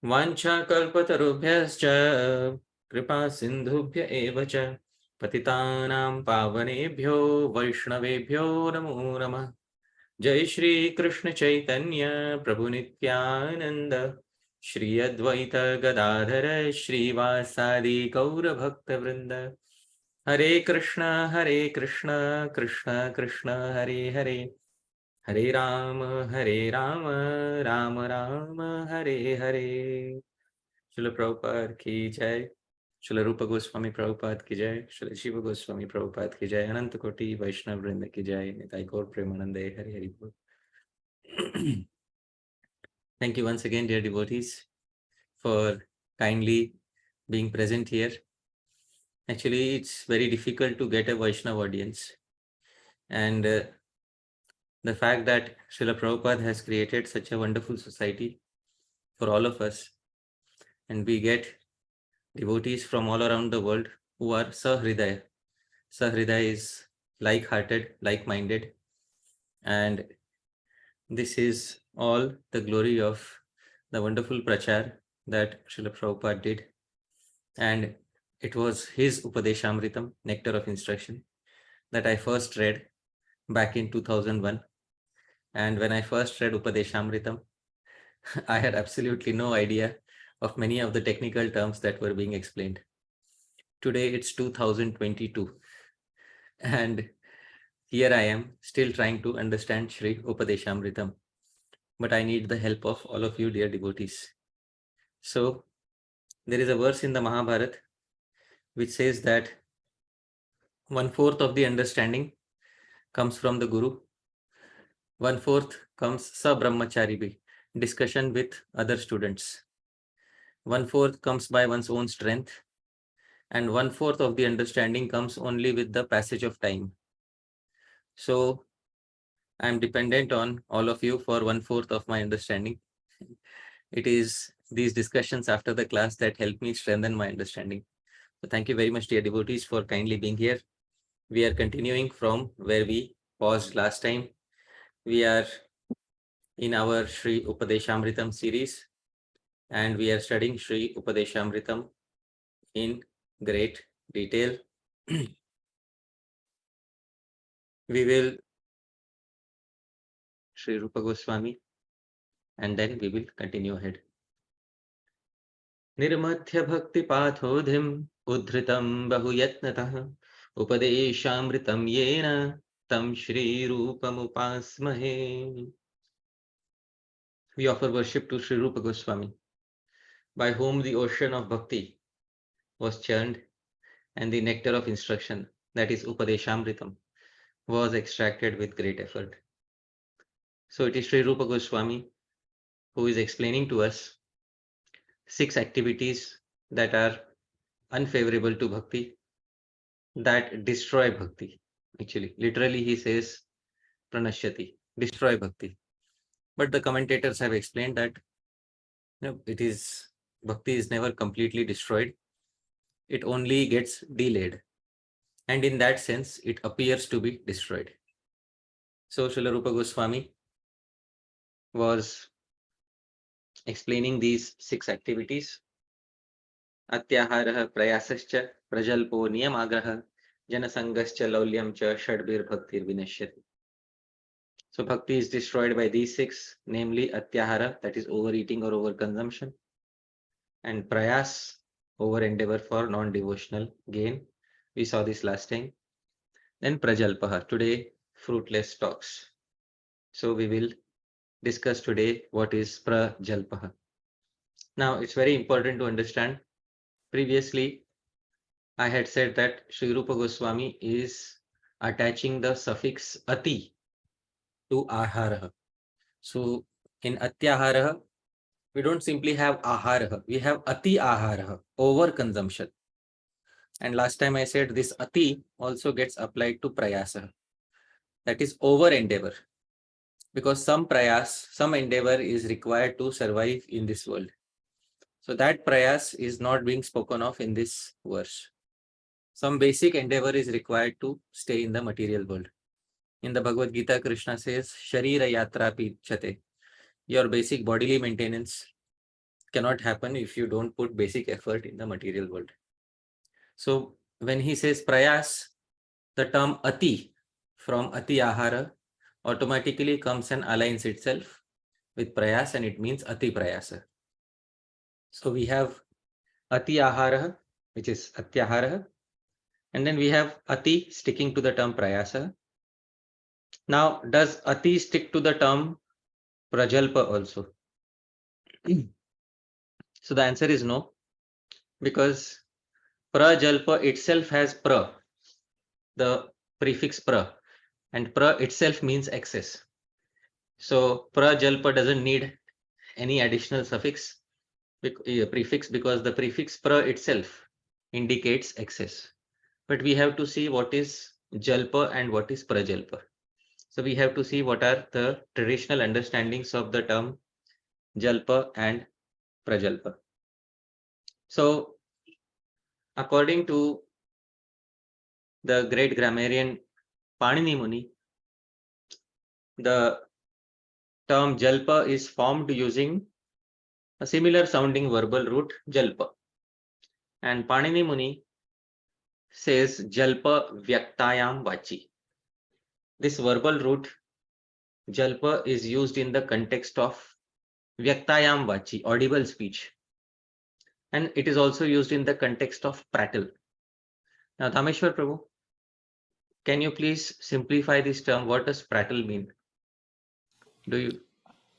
Vancha kalpatarubhyascha kripa sindhubhya eva cha patitanam pavanebhyo vaishnavebhyo namo namah. Jai Shri Krishna Chaitanya Prabhu Nityananda Shri Advaita Gadadhara Shri Vasadi Gaura Bhakta Vrinda Hare Krishna Krishna Krishna Hare Hare Hare Rama Rama Rama Hare Hare. Srila Prabhupada ki jai. Srila Rupa Goswami Prabhupada ki jai. Srila Jiva Goswami Prabhupada ki jai. Ananta Koti Vaishnava Vrinda ki jai. Nitai Gaur Premanande Hari Hari Bol. Thank you once again, dear devotees, for kindly being present here. Actually, it's very difficult to get a Vaishnava audience. And the fact that Srila Prabhupada has created such a wonderful society for all of us, and we get devotees from all around the world who are Sahridaya. Sahridaya is like-hearted, like-minded, and this is all the glory of the wonderful prachar that Srila Prabhupada did. And it was his Upadeshamritam, Nectar of Instruction, that I first read back in 2001. And when I first read Upadeshamritam, I had absolutely no idea of many of the technical terms that were being explained. Today it's 2022. And here I am still trying to understand Shri Upadeshamritam. But I need the help of all of you, dear devotees. So there is a verse in the Mahabharata which says that 1/4 of the understanding comes from the Guru, 1/4 comes sa-brahmachari, discussion with other students, 1/4 comes by one's own strength, and 1/4 of the understanding comes only with the passage of time. So I am dependent on all of you for 1/4 of my understanding. It is these discussions after the class that help me strengthen my understanding. So thank you very much, dear devotees, for kindly being here. We are continuing from where we paused last time. We are in our Śrī-Upadeśāmṛtam series, and we are studying Śrī-Upadeśāmṛtam in great detail. We will Sri Rupa Goswami, and then we will continue ahead. Nirmathya bhakti pathodhim udhritam bahuyatnatah upadeshamritam yena tam Shri Rupam upasmahe. We offer worship to Sri Rupa Goswami, by whom the ocean of bhakti was churned and the nectar of instruction, that is Upadeshamritam, was extracted with great effort. So it is Sri Rupa Goswami who is explaining to us 6 activities that are unfavorable to bhakti, that destroy bhakti. Actually, literally he says pranashyati, destroy bhakti. But the commentators have explained that bhakti is never completely destroyed. It only gets delayed. And in that sense, it appears to be destroyed. So Srila Rupa Goswami was explaining these 6 activities. Atyaharah prayasascha prajalpo niyamagrah janasangascha laulyam cha shadbir bhaktir vinashyati. So bhakti is destroyed by these 6, namely atyahara, that is overeating or overconsumption, and prayas, over endeavor for non-devotional gain. We saw this last time. Then prajalpa, today fruitless talks. So we will discuss today what is pra-jalpa. Now it's very important to understand. Previously, I had said that Sri Rupa Goswami is attaching the suffix ati to ahara. So in atyahara, we don't simply have ahara, we have ati ahara, over consumption. And last time I said this ati also gets applied to prayasa, that is over endeavor, because some prayas, some endeavor is required to survive in this world. So that prayas is not being spoken of in this verse. Some basic endeavor is required to stay in the material world. In the Bhagavad Gita, Krishna says, Sharira yatra pichate, your basic bodily maintenance cannot happen if you don't put basic effort in the material world. So when he says prayas, the term ati from ati ahara automatically comes and aligns itself with prayas, and it means ati prayasa. So we have ati ahara, which is atyahara, and then we have ati sticking to the term prayasa. Now, does ati stick to the term prajalpa also? So the answer is no, because prajalpa itself has pra, the prefix pra, and pra itself means excess. So prajalpa doesn't need any additional suffix, prefix, because the prefix pra itself indicates excess. But we have to see what is jalpa and what is prajalpa. So we have to see what are the traditional understandings of the term jalpa and prajalpa. So according to the great grammarian Panini Muni, the term jalpa is formed using a similar sounding verbal root jalpa. And Panini Muni says jalpa vyaktayam vachi. This verbal root jalpa is used in the context of vyaktayam vachi, audible speech. And it is also used in the context of prattle. Now, Dhāmeśvara Prabhu, can you please simplify this term? What does prattle mean? Do you?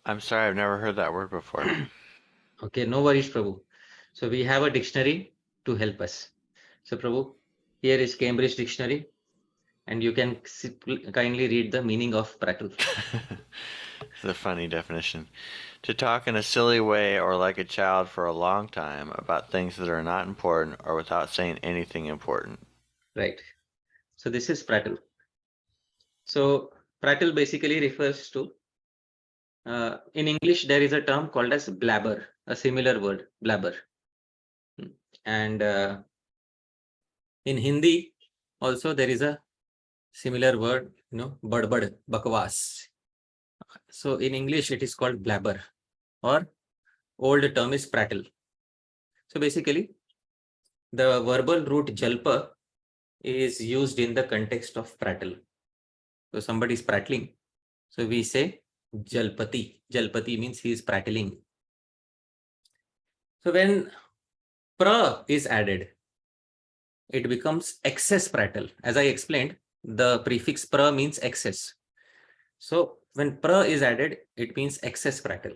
I'm sorry, I've never heard that word before. Okay, no worries, Prabhu. So we have a dictionary to help us. So Prabhu, here is Cambridge Dictionary, and you can kindly read the meaning of prattle. It's a funny definition. To talk in a silly way or like a child for a long time about things that are not important or without saying anything important. Right. So this is prattle. So prattle basically refers to, in English, there is a term called as blabber, a similar word, blabber. And in Hindi, also there is a similar word, badbad, bakwas. So in English, it is called blabber, or old term is prattle. So basically, the verbal root jalpa is used in the context of prattle. So somebody is prattling. So we say jalpati. Jalpati means he is prattling. So when pra is added, it becomes excess prattle. As I explained, the prefix pra means excess. So when pra is added, it means excess prattle.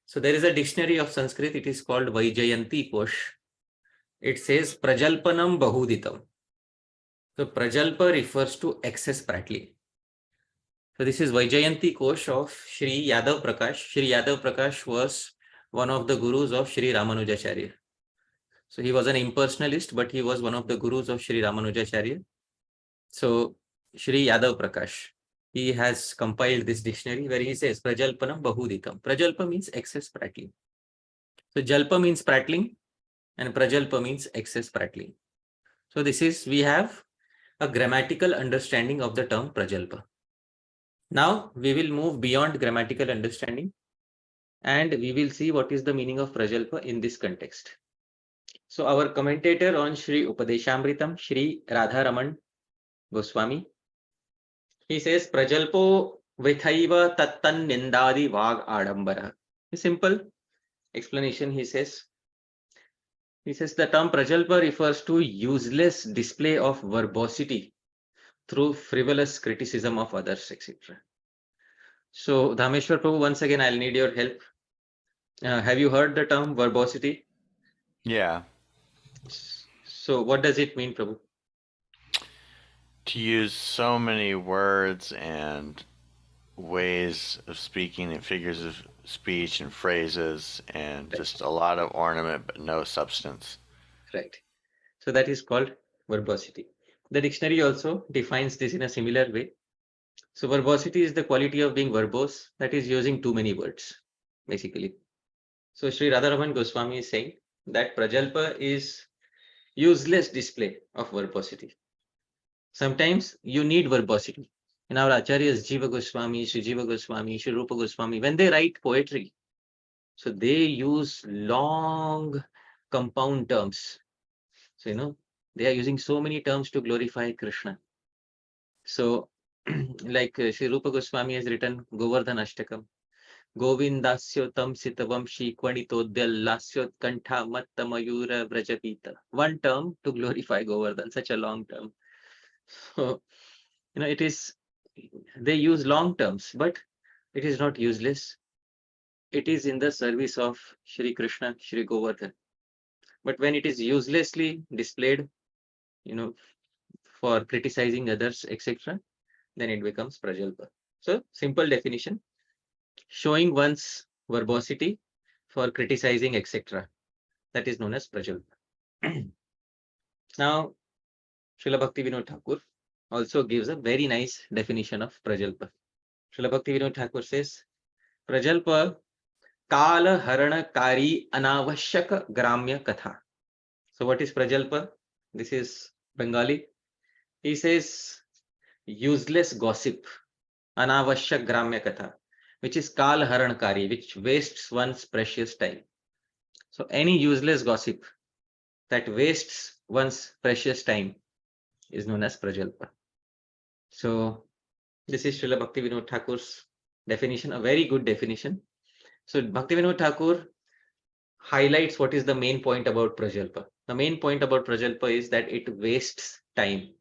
So there is a dictionary of Sanskrit. It is called Vaijayanti Kosh. It says prajalpanam bahuditam. So prajalpa refers to excess prattling. So this is Vaijayanti Kosh of Sri Yadava Prakasa. Sri Yadava Prakasa was one of the gurus of Sri Ramanujacharya. So he was an impersonalist, but he was one of the gurus of Sri Ramanujacharya. So Sri Yadava Prakasa, he has compiled this dictionary where he says prajalpanam bahuditam. Prajalpa means excess prattling. So jalpa means prattling and prajalpa means excess prattling. So this is, we have a grammatical understanding of the term prajalpa. Now we will move beyond grammatical understanding and we will see what is the meaning of prajalpa in this context. So our commentator on Śrī-Upadeśāmṛtam, Shri Radha Raman Goswami, he says prajalpo vithaiva tattan nindadi vag adambara. A simple explanation. He says the term prajalpa refers to useless display of verbosity through frivolous criticism of others, etc. So Dhāmeśvara Prabhu, once again, I'll need your help. Have you heard the term verbosity? Yeah. So what does it mean, Prabhu? To use so many words and ways of speaking and figures of speech and phrases and right. Just a lot of ornament but no substance. Right. So that is called verbosity. The dictionary also defines this in a similar way. So verbosity is the quality of being verbose, that is using too many words, basically. So Sri Radharaman Goswami is saying that prajalpa is useless display of verbosity. Sometimes you need verbosity. In our acharyas, Jiva Goswami, Sri Jiva Goswami, Sri Rupa Goswami, when they write poetry, So they use long compound terms. So, they are using so many terms to glorify Krishna. So, like Sri Rupa Goswami has written Govardhan Ashtakam. Govindasyotam sitavam shikvanitodyallasyo kantha matta mayura vrajapita. One term to glorify Govardhan, such a long term. So, they use long terms, but it is not useless. It is in the service of Shri Krishna, Shri Govardhan. But when it is uselessly displayed, you know, for criticizing others, etc., then it becomes prajalpa. So, simple definition: showing one's verbosity for criticizing, etc. That is known as prajalpa. Now, Srila Bhaktivinode Thakur also gives a very nice definition of prajalpa. Srila Bhaktivinode Thakur says, prajalpa kala haranakari anavashyak gramya katha. So what is prajalpa? This is Bengali. He says useless gossip, anavashyak gramya katha, which is kal harankari, which wastes one's precious time. So any useless gossip that wastes one's precious time is known as prajalpa. So this is Srila Bhaktivinode Thakur's definition, a very good definition. So Bhaktivinode Thakur highlights what is the main point about prajalpa. The main point about prajalpa is that it wastes time.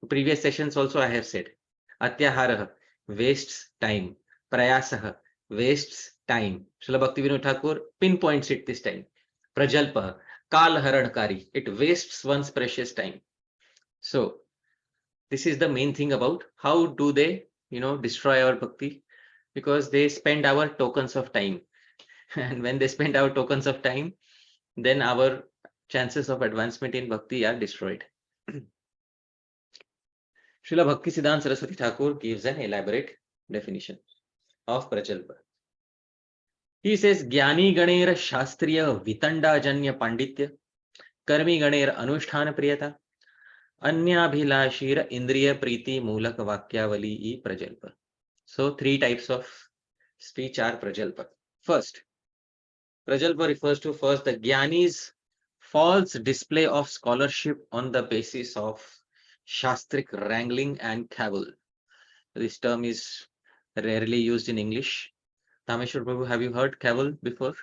Previous sessions also I have said, atyaharaha wastes time, prayasaha wastes time. Srila Bhaktivinode Thakur pinpoints it this time. Prajalpa, kal harankari, it wastes one's precious time. So this is the main thing about how do they, destroy our bhakti, because they spend our tokens of time. And when they spend our tokens of time, then our chances of advancement in bhakti are destroyed. Srila Bhaktisiddhanta Saraswati Thakura gives an elaborate definition of prajalpa. He says, Jnani ganer shastriya vitanda janya panditya, karmi ganer anusthana priyata, anyabhilashira indriya priti mulak vakyavali prajalpa. So 3 types of speech are prajalpa. First, prajalpa refers to first the Jnani's false display of scholarship on the basis of shastric wrangling and cavil. This term is rarely used in English. Dhāmeśvara Prabhu, have you heard cavil before?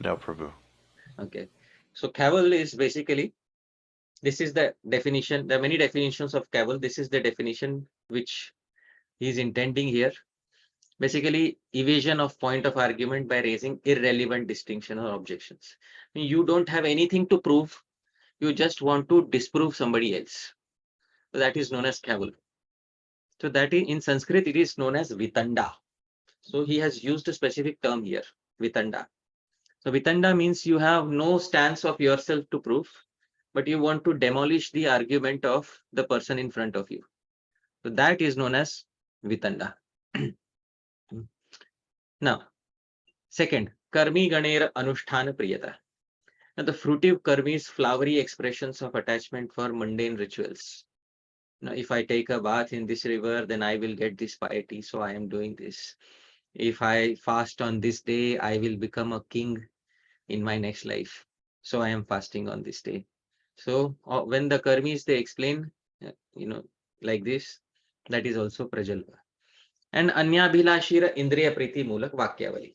No, Prabhu. Okay. So cavil is basically, this is the definition. There are many definitions of cavil. This is the definition which he is intending here. Basically, evasion of point of argument by raising irrelevant distinction or objections. You don't have anything to prove. You just want to disprove somebody else. So that is known as cavil. So that is, in Sanskrit, it is known as vitanda. So he has used a specific term here, vitanda. So vitanda means you have no stance of yourself to prove, but you want to demolish the argument of the person in front of you. So that is known as vitanda. Now, second, karmi ganera anusthana priyata. Now, the fruitive karmis, flowery expressions of attachment for mundane rituals. Now, if I take a bath in this river, then I will get this piety, so I am doing this. If I fast on this day, I will become a king in my next life. So I am fasting on this day. So when the karmis, they explain, like this, that is also prajalpa. And anyabhilashira indriya priti mulak vakyavali.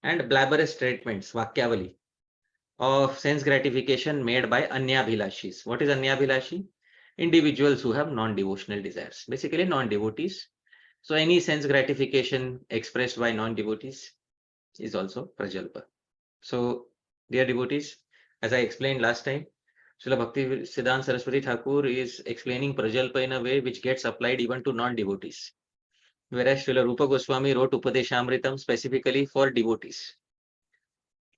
And blabberous statements, vakyavali, of sense gratification made by anyabhilashis. What is anyabhilashi? Individuals who have non-devotional desires, basically non-devotees. So any sense gratification expressed by non-devotees is also prajalpa. So, dear devotees, as I explained last time, Srila Bhaktisiddhanta Saraswati Thakura is explaining prajalpa in a way which gets applied even to non-devotees. Whereas Srila Rupa Goswami wrote Upadeshamritam specifically for devotees.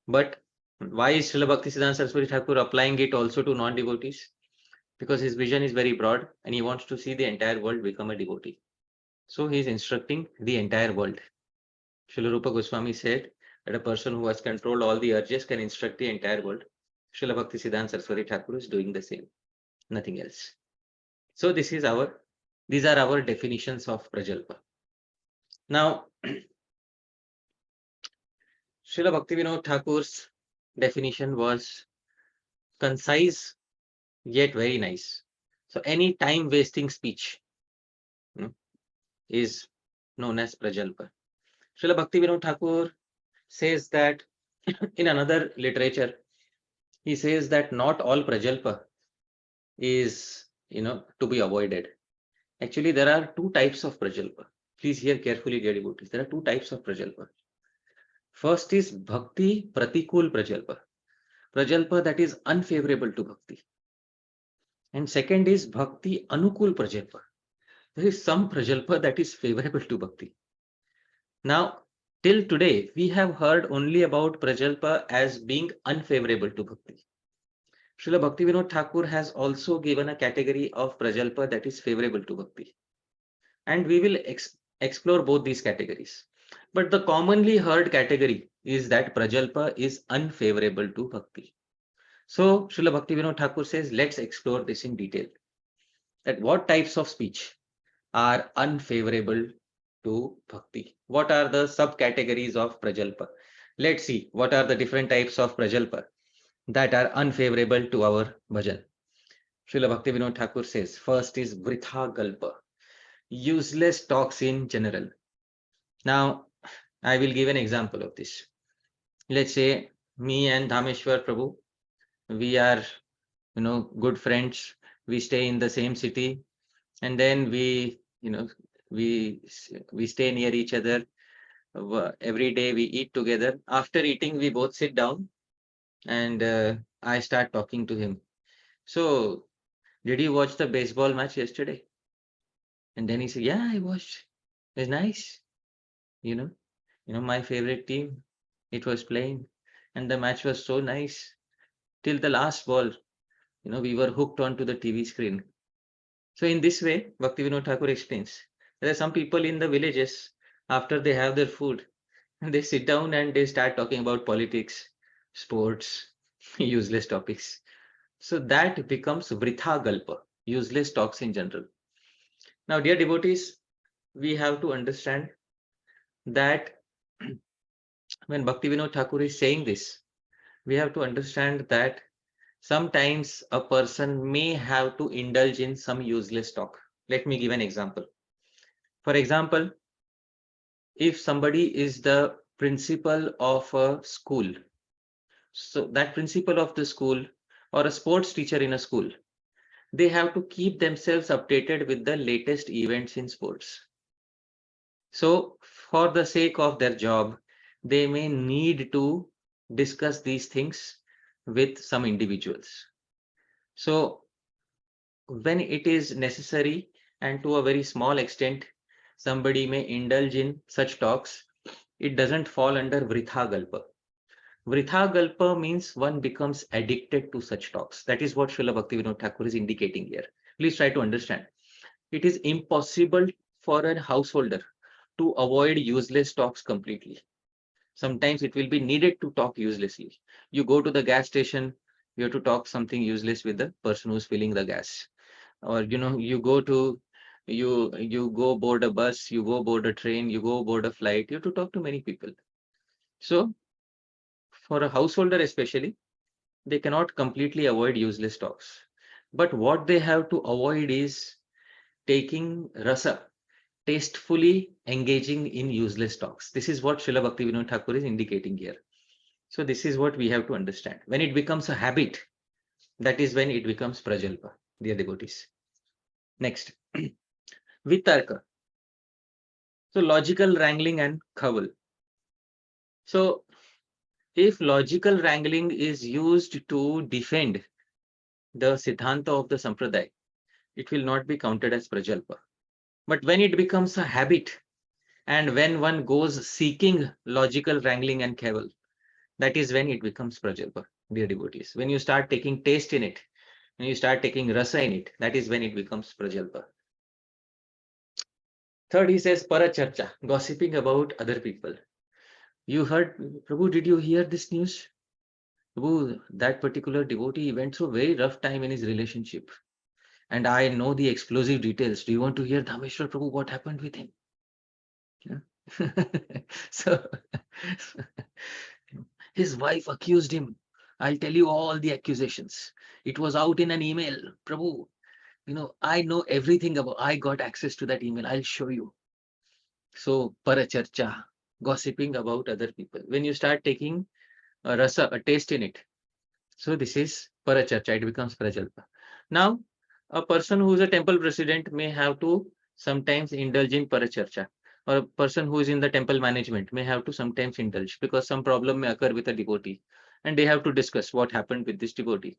But why is Srila Bhaktisiddhanta Saraswati Thakura applying it also to non-devotees? Because his vision is very broad and he wants to see the entire world become a devotee. So he is instructing the entire world. Srila Rupa Goswami said that a person who has controlled all the urges can instruct the entire world. Srila Bhaktisiddhanta Saraswati Thakura is doing the same, nothing else. So these are our definitions of prajalpa. Now, Srila Bhaktivinode Thakur's definition was concise yet very nice. So any time wasting speech is known as Prajalpa. Srila Bhaktivinode Thakur says that in another literature, he says that not all Prajalpa is to be avoided. Actually, there are two types of Prajalpa. Please hear carefully, dear devotees. There are two types of Prajalpa. First is Bhakti Pratikul Prajalpa. Prajalpa that is unfavorable to Bhakti. And second is Bhakti Anukul Prajalpa. There is some Prajalpa that is favorable to Bhakti. Now, till today, we have heard only about Prajalpa as being unfavorable to Bhakti. Srila Bhaktivinode Thakur has also given a category of Prajalpa that is favorable to Bhakti. And we will explore both these categories. But the commonly heard category is that Prajalpa is unfavorable to Bhakti. So Srila Bhaktivinode Thakur says, let's explore this in detail. That what types of speech are unfavorable to Bhakti? What are the subcategories of Prajalpa? Let's see what are the different types of Prajalpa that are unfavorable to our bhajan. Srila Bhaktivinode Thakur says, first is Vritha Galpa, useless talks in general. Now, I will give an example of this. Let's say me and Dhāmeśvara Prabhu, we are, good friends. We stay in the same city, and then we stay near each other. Every day we eat together. After eating, we both sit down, and I start talking to him. So, did you watch the baseball match yesterday? And then he said, yeah, I watched. It was nice. My favorite team, it was playing, and the match was so nice till the last ball. We were hooked onto the TV screen. So in this way, Bhaktivinode Thakur explains, there are some people in the villages, after they have their food, and they sit down and they start talking about politics, sports, useless topics. So that becomes Vritha Galpa, useless talks in general. Now, dear devotees, we have to understand that when Bhaktivinode Thakur is saying this, we have to understand that sometimes a person may have to indulge in some useless talk. Let me give an example. For example, if somebody is the principal of a school, so that principal of the school or a sports teacher in a school, they have to keep themselves updated with the latest events in sports. So for the sake of their job, they may need to discuss these things with some individuals. So when it is necessary and to a very small extent, somebody may indulge in such talks, it doesn't fall under Vritha Galpa. Vritha Galpa means one becomes addicted to such talks. That is what Srila Bhaktivinode Thakur is indicating here. Please try to understand. It is impossible for a householder to avoid useless talks completely. Sometimes it will be needed to talk uselessly. You go to the gas station, you have to talk something useless with the person who's filling the gas. Or you go board a bus, you go board a train, you go board a flight, you have to talk to many people. So for a householder especially, they cannot completely avoid useless talks. But what they have to avoid is taking rasa, tastefully engaging in useless talks. This is what Srila Bhaktivinode Thakur is indicating here. So this is what we have to understand. When it becomes a habit, that is when it becomes prajalpa, dear devotees. Next, vitarka. So logical wrangling and khaval. So if logical wrangling is used to defend the siddhanta of the sampradaya, it will not be counted as prajalpa. But when it becomes a habit, and when one goes seeking logical wrangling and khaval, that is when it becomes prajalpa, dear devotees. When you start taking taste in it, when you start taking rasa in it, that is when it becomes prajalpa. Third, he says paracharcha, gossiping about other people. You heard, Prabhu, did you hear this news? Prabhu, that particular devotee went through a very rough time in his relationship. And I know the explosive details. Do you want to hear, Dhāmeśvara Prabhu, what happened with him? Yeah. So, His wife accused him. I'll tell you all the accusations. It was out in an email. Prabhu, I know everything about, I got access to that email. I'll show you. So, paracharcha, gossiping about other people. When you start taking a rasa, a taste in it, so this is paracharcha, it becomes prajalpa. Now, a person who is a temple president may have to sometimes indulge in paracharcha, or a person who is in the temple management may have to sometimes indulge, because some problem may occur with a devotee and they have to discuss what happened with this devotee.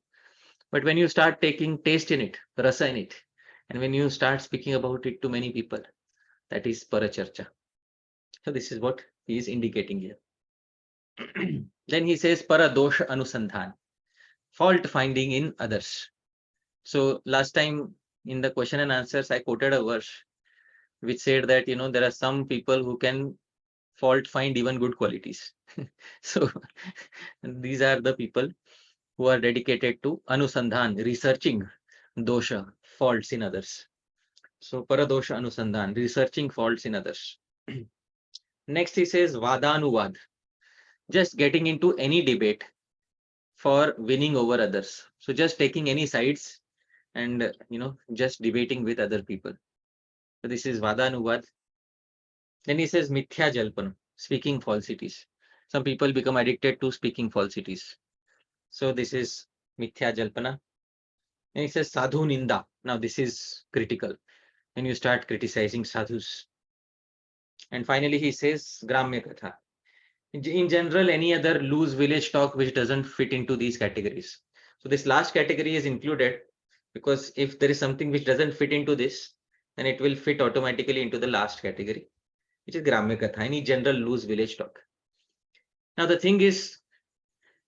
But when you start taking taste in it, rasa in it, and when you start speaking about it to many people, that is paracharcha. So this is what he is indicating here. Then he says paradosha anusandhan, fault finding in others. So last time in the question and answers, I quoted a verse which said that, there are some people who can fault find even good qualities. So these are the people who are dedicated to anusandhan, researching dosha, faults in others. So paradosha anusandhan, researching faults in others. Next he says vadanuvad, just getting into any debate for winning over others. So just taking any sides and just debating with other people. So this is vadanuvad. Then he says mithya jalpan, speaking falsities. Some people become addicted to speaking falsities. So this is mithya jalpana. And he says sadhu ninda. Now this is critical when you start criticizing sadhus. And finally he says gramya katha. In general, any other loose village talk which doesn't fit into these categories. So this last category is included because if there is something which doesn't fit into this, then it will fit automatically into the last category, which is gramya katha, any general loose village talk. Now the thing is,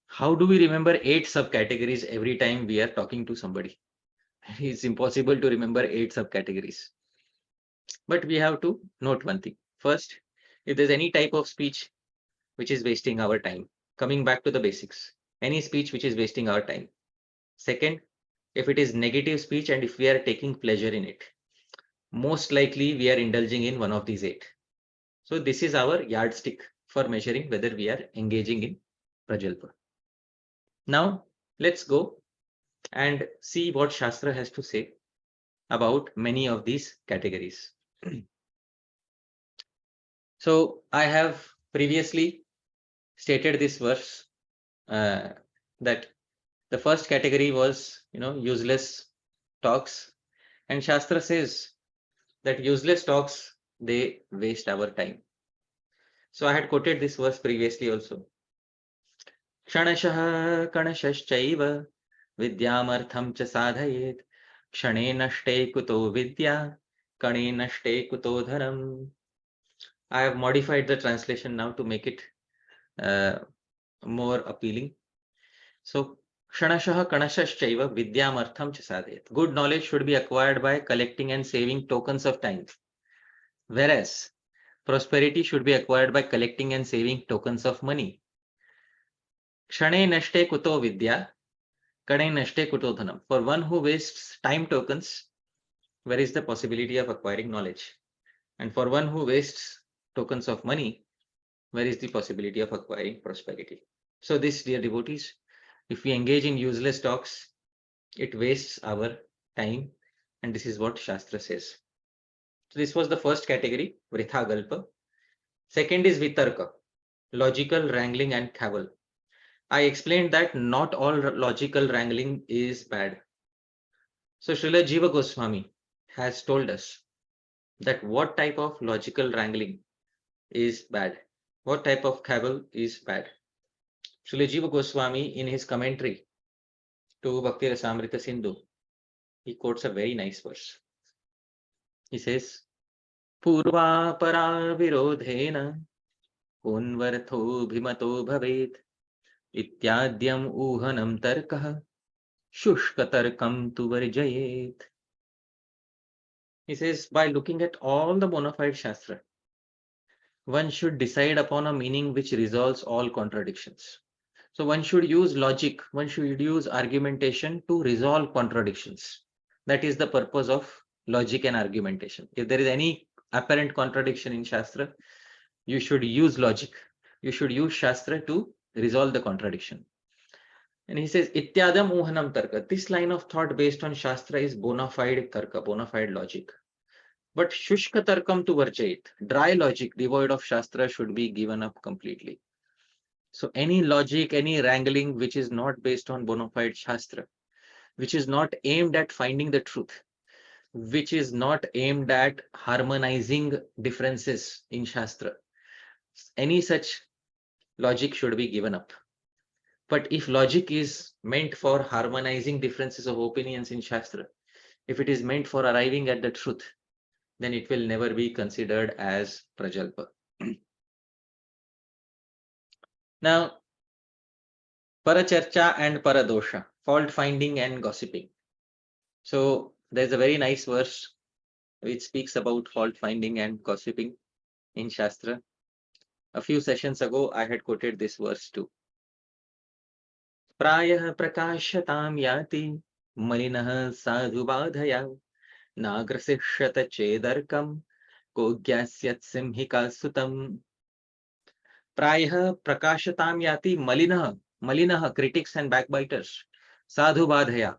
how do we remember 8 subcategories every time we are talking to somebody? It's impossible to remember 8 subcategories. But we have to note one thing. First, if there's any type of speech which is wasting our time, coming back to the basics, any speech which is wasting our time. Second, if it is negative speech and if we are taking pleasure in it, most likely we are indulging in one of these 8. So this is our yardstick for measuring whether we are engaging in prajalpa. Now let's go and see what Shastra has to say about many of these categories. So I have previously stated this verse that the first category was, useless talks, and Shastra says that useless talks, they waste our time. So I had quoted this verse previously also. Kshanashah kanashashchaiva vidyamartham cha sadhayet kshane nashte kuto vidya kane nashte kuto dharam. I have modified the translation now to make it more appealing. So Kshanashah kanashashchaiva vidyamartham cha sadhayet. Good knowledge should be acquired by collecting and saving tokens of time. Whereas prosperity should be acquired by collecting and saving tokens of money. Kshane nashte kuto vidya, kane nashte kuto dhanam. For one who wastes time tokens, where is the possibility of acquiring knowledge? And for one who wastes tokens of money, where is the possibility of acquiring prosperity? So this, dear devotees, if we engage in useless talks, it wastes our time, and this is what Shastra says. So this was the first category, Vritha Galpa. Second is Vitarka, logical wrangling and cavil. I explained that not all logical wrangling is bad. So Srila Jiva Goswami has told us that what type of logical wrangling is bad, what type of cavil is bad. Srila Jiva Goswami, in his commentary to Bhakti Rasamrita Sindhu, he quotes a very nice verse. He says, Purva para virodhena kunvartho bhimato bhavet ityadyam uhanam tarkah shushkatarkam tu varjayet. He says, by looking at all the bona fide Shastra, one should decide upon a meaning which resolves all contradictions. So one should use logic, one should use argumentation to resolve contradictions. That is the purpose of logic and argumentation. If there is any apparent contradiction in Shastra, you should use logic. You should use Shastra to resolve the contradiction. And he says, Ityadam uhanam tarka. This line of thought based on Shastra is bona fide tarka, bona fide logic. But shushka tarkam tu varjait. Dry logic devoid of Shastra should be given up completely. So any logic, any wrangling which is not based on bona fide Shastra, which is not aimed at finding the truth, which is not aimed at harmonizing differences in Shastra, any such logic should be given up. But if logic is meant for harmonizing differences of opinions in Shastra, if it is meant for arriving at the truth, then it will never be considered as prajalpa. Now, paracharcha and paradosha, fault finding and gossiping. So there's a very nice verse which speaks about fault finding and gossiping in Shastra. A few sessions ago, I had quoted this verse too. Prayah prakashatam yati malinah sadhu badhaya nagrasishyata chedarkam kogyasyat simhika sutam. Prayah prakashatam yati malinah, critics and backbiters, sadhu badhaya.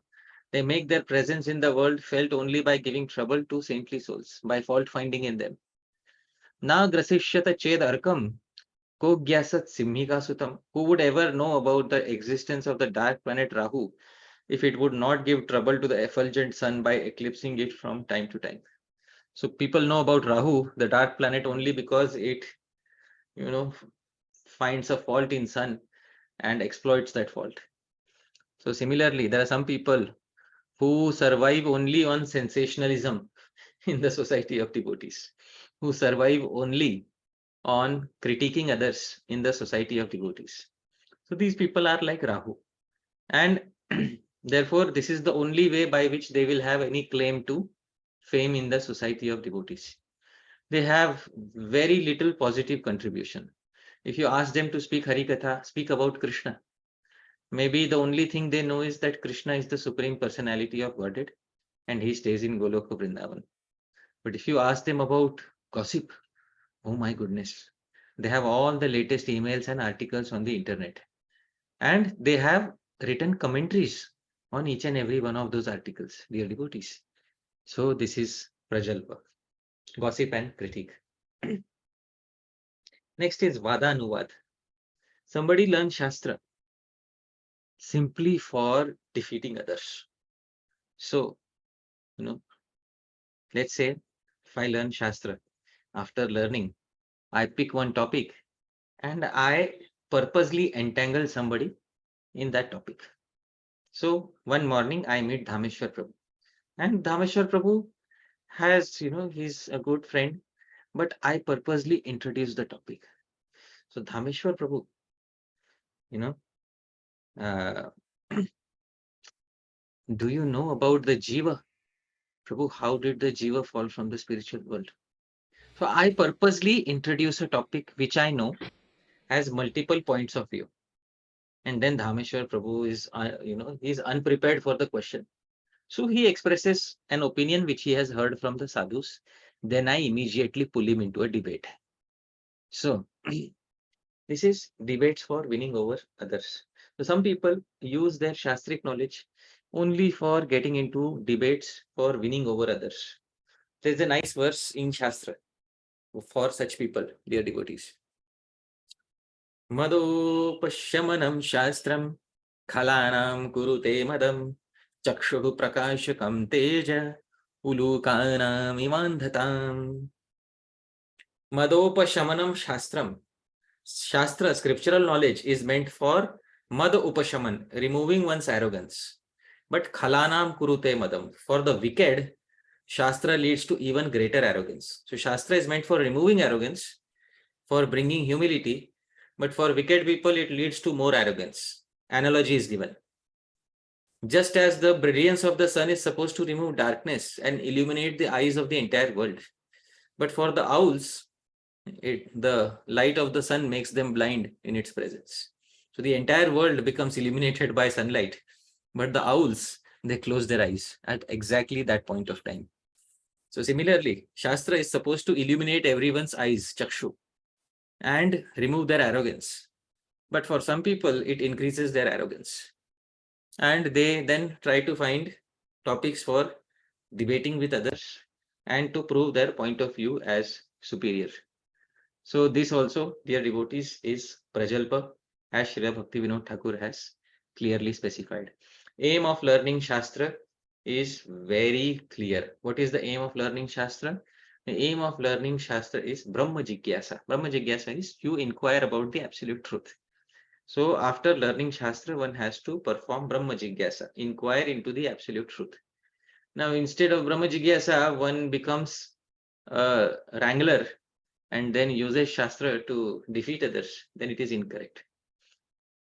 They make their presence in the world felt only by giving trouble to saintly souls, by fault finding in them. Na grasishyata chedarkam kogyasat simhika sutam. Who would ever know about the existence of the dark planet Rahu if it would not give trouble to the effulgent sun by eclipsing it from time to time? So people know about Rahu, the dark planet, only because it, finds a fault in sun and exploits that fault. So similarly, there are some people who survive only on sensationalism in the society of devotees, who survive only on critiquing others in the society of devotees. So these people are like Rahu. And therefore, this is the only way by which they will have any claim to fame in the society of devotees. They have very little positive contribution. If you ask them to speak Hari Katha, speak about Krishna, maybe the only thing they know is that Krishna is the Supreme Personality of Godhead and he stays in Goloka Vrindavan. But if you ask them about gossip, oh my goodness, they have all the latest emails and articles on the internet. And they have written commentaries on each and every one of those articles, dear devotees. So this is Prajalpa, gossip and critique. Next is Vadanuvad. Somebody learns Shastra simply for defeating others. So, let's say if I learn Shastra, after learning, I pick one topic and I purposely entangle somebody in that topic. So one morning I meet Dhāmeśvara Prabhu, and Dhāmeśvara Prabhu has, he's a good friend, but I purposely introduce the topic. So Dhāmeśvara Prabhu, uh, do you know about the Jiva? Prabhu, how did the Jiva fall from the spiritual world? So I purposely introduce a topic which I know has multiple points of view. And then Dhameshwar Prabhu is, he's unprepared for the question. So he expresses an opinion which he has heard from the sadhus. Then I immediately pull him into a debate. So this is debates for winning over others. So some people use their Shastric knowledge only for getting into debates for winning over others. There's a nice verse in Shastra for such people, dear devotees. Madopashyamanam shastram khalanam kurute madam chakshuhu prakashakam teja ulukanam imandhatam. Madopashamanam shastram. Shastra, scriptural knowledge, is meant for mad upashaman, removing one's arrogance. But khalanam kurute madam, for the wicked, Shastra leads to even greater arrogance. So Shastra is meant for removing arrogance, for bringing humility, but for wicked people, it leads to more arrogance. Analogy is given. Just as the brilliance of the sun is supposed to remove darkness and illuminate the eyes of the entire world, but for the owls, the light of the sun makes them blind in its presence. So the entire world becomes illuminated by sunlight, but the owls, they close their eyes at exactly that point of time. So similarly, Shastra is supposed to illuminate everyone's eyes, chakshu, and remove their arrogance. But for some people, it increases their arrogance. And they then try to find topics for debating with others and to prove their point of view as superior. So this also, dear devotees, is Prajalpa, as Srila Bhaktivinode Thakura has clearly specified. Aim of learning Shastra is very clear. What is the aim of learning Shastra? The aim of learning Shastra is Brahma Jigyasa. Brahma Jigyasa is you inquire about the absolute truth. So after learning Shastra, one has to perform Brahma Jigyasa, inquire into the absolute truth. Now, instead of Brahma Jigyasa, one becomes a wrangler and then uses Shastra to defeat others, then it is incorrect.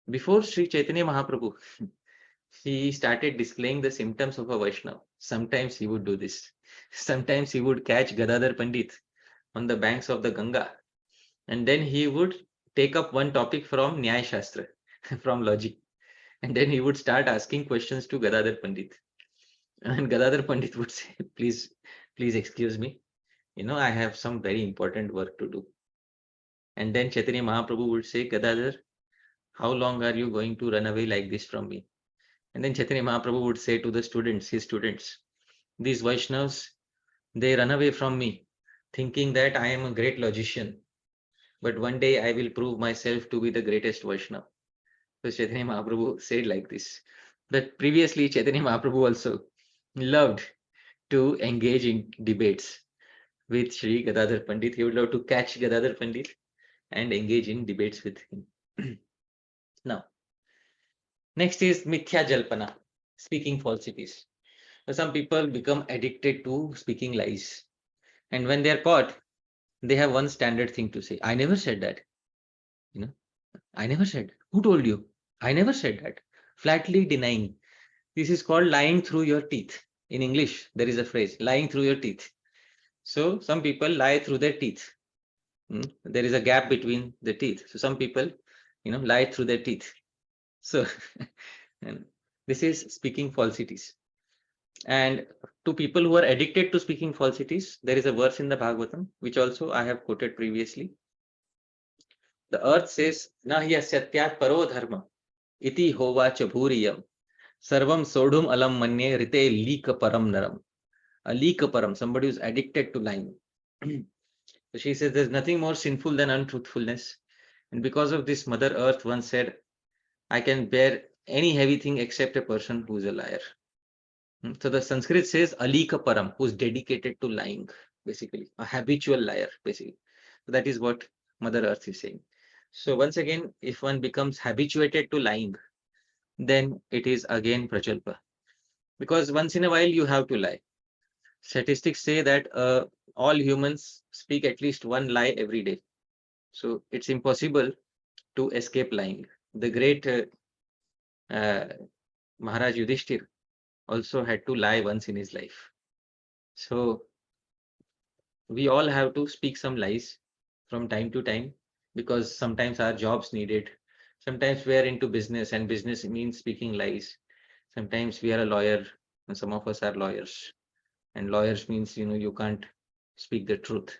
Before Sri Chaitanya Mahaprabhu, he started displaying the symptoms of a Vaishnava. Sometimes he would do this. Sometimes he would catch Gadadhar Pandit on the banks of the Ganga, and then he would take up one topic from Nyaya Shastra, from logic, and then he would start asking questions to Gadadhar Pandit. And Gadadhar Pandit would say, please excuse me, I have some very important work to do. And then Chaitanya Mahaprabhu would say, Gadadhar, how long are you going to run away like this from me? And then Chaitanya Mahaprabhu would say to the students, his students, these Vaishnavas, they run away from me, thinking that I am a great logician. But one day I will prove myself to be the greatest Vaishnava. So Chaitanya Mahaprabhu said like this. But previously, Chaitanya Mahaprabhu also loved to engage in debates with Sri Gadadhar Pandit. He would love to catch Gadadhar Pandit and engage in debates with him. Now, next is Mithya Jalpana, speaking falsities. So some people become addicted to speaking lies. And when they are caught, they have one standard thing to say. I never said that. I never said. Who told you? I never said that. Flatly denying. This is called lying through your teeth. In English, there is a phrase, lying through your teeth. So some people lie through their teeth. There is a gap between the teeth. So some people, lie through their teeth. So and this is speaking falsities. And to people who are addicted to speaking falsities, there is a verse in the Bhagavatam, which also I have quoted previously. The earth says, Nahya satyat paro dharma, iti hovacha bhuriyam, sarvam sodhum alam manye rite lika param naram. A lika param, somebody who's addicted to lying. So she says there's nothing more sinful than untruthfulness. And because of this, Mother Earth once said, I can bear any heavy thing except a person who's a liar. So the Sanskrit says alika param, who's dedicated to lying, basically, a habitual liar, basically. So that is what Mother Earth is saying. So once again, if one becomes habituated to lying, then it is again prajalpa. Because once in a while you have to lie. Statistics say that all humans speak at least one lie every day. So it's impossible to escape lying. The great Maharaj Yudhishthir also had to lie once in his life. So we all have to speak some lies from time to time because sometimes our jobs need it. Sometimes we are into business and business means speaking lies. Sometimes we are a lawyer and some of us are lawyers. And lawyers means, you can't speak the truth.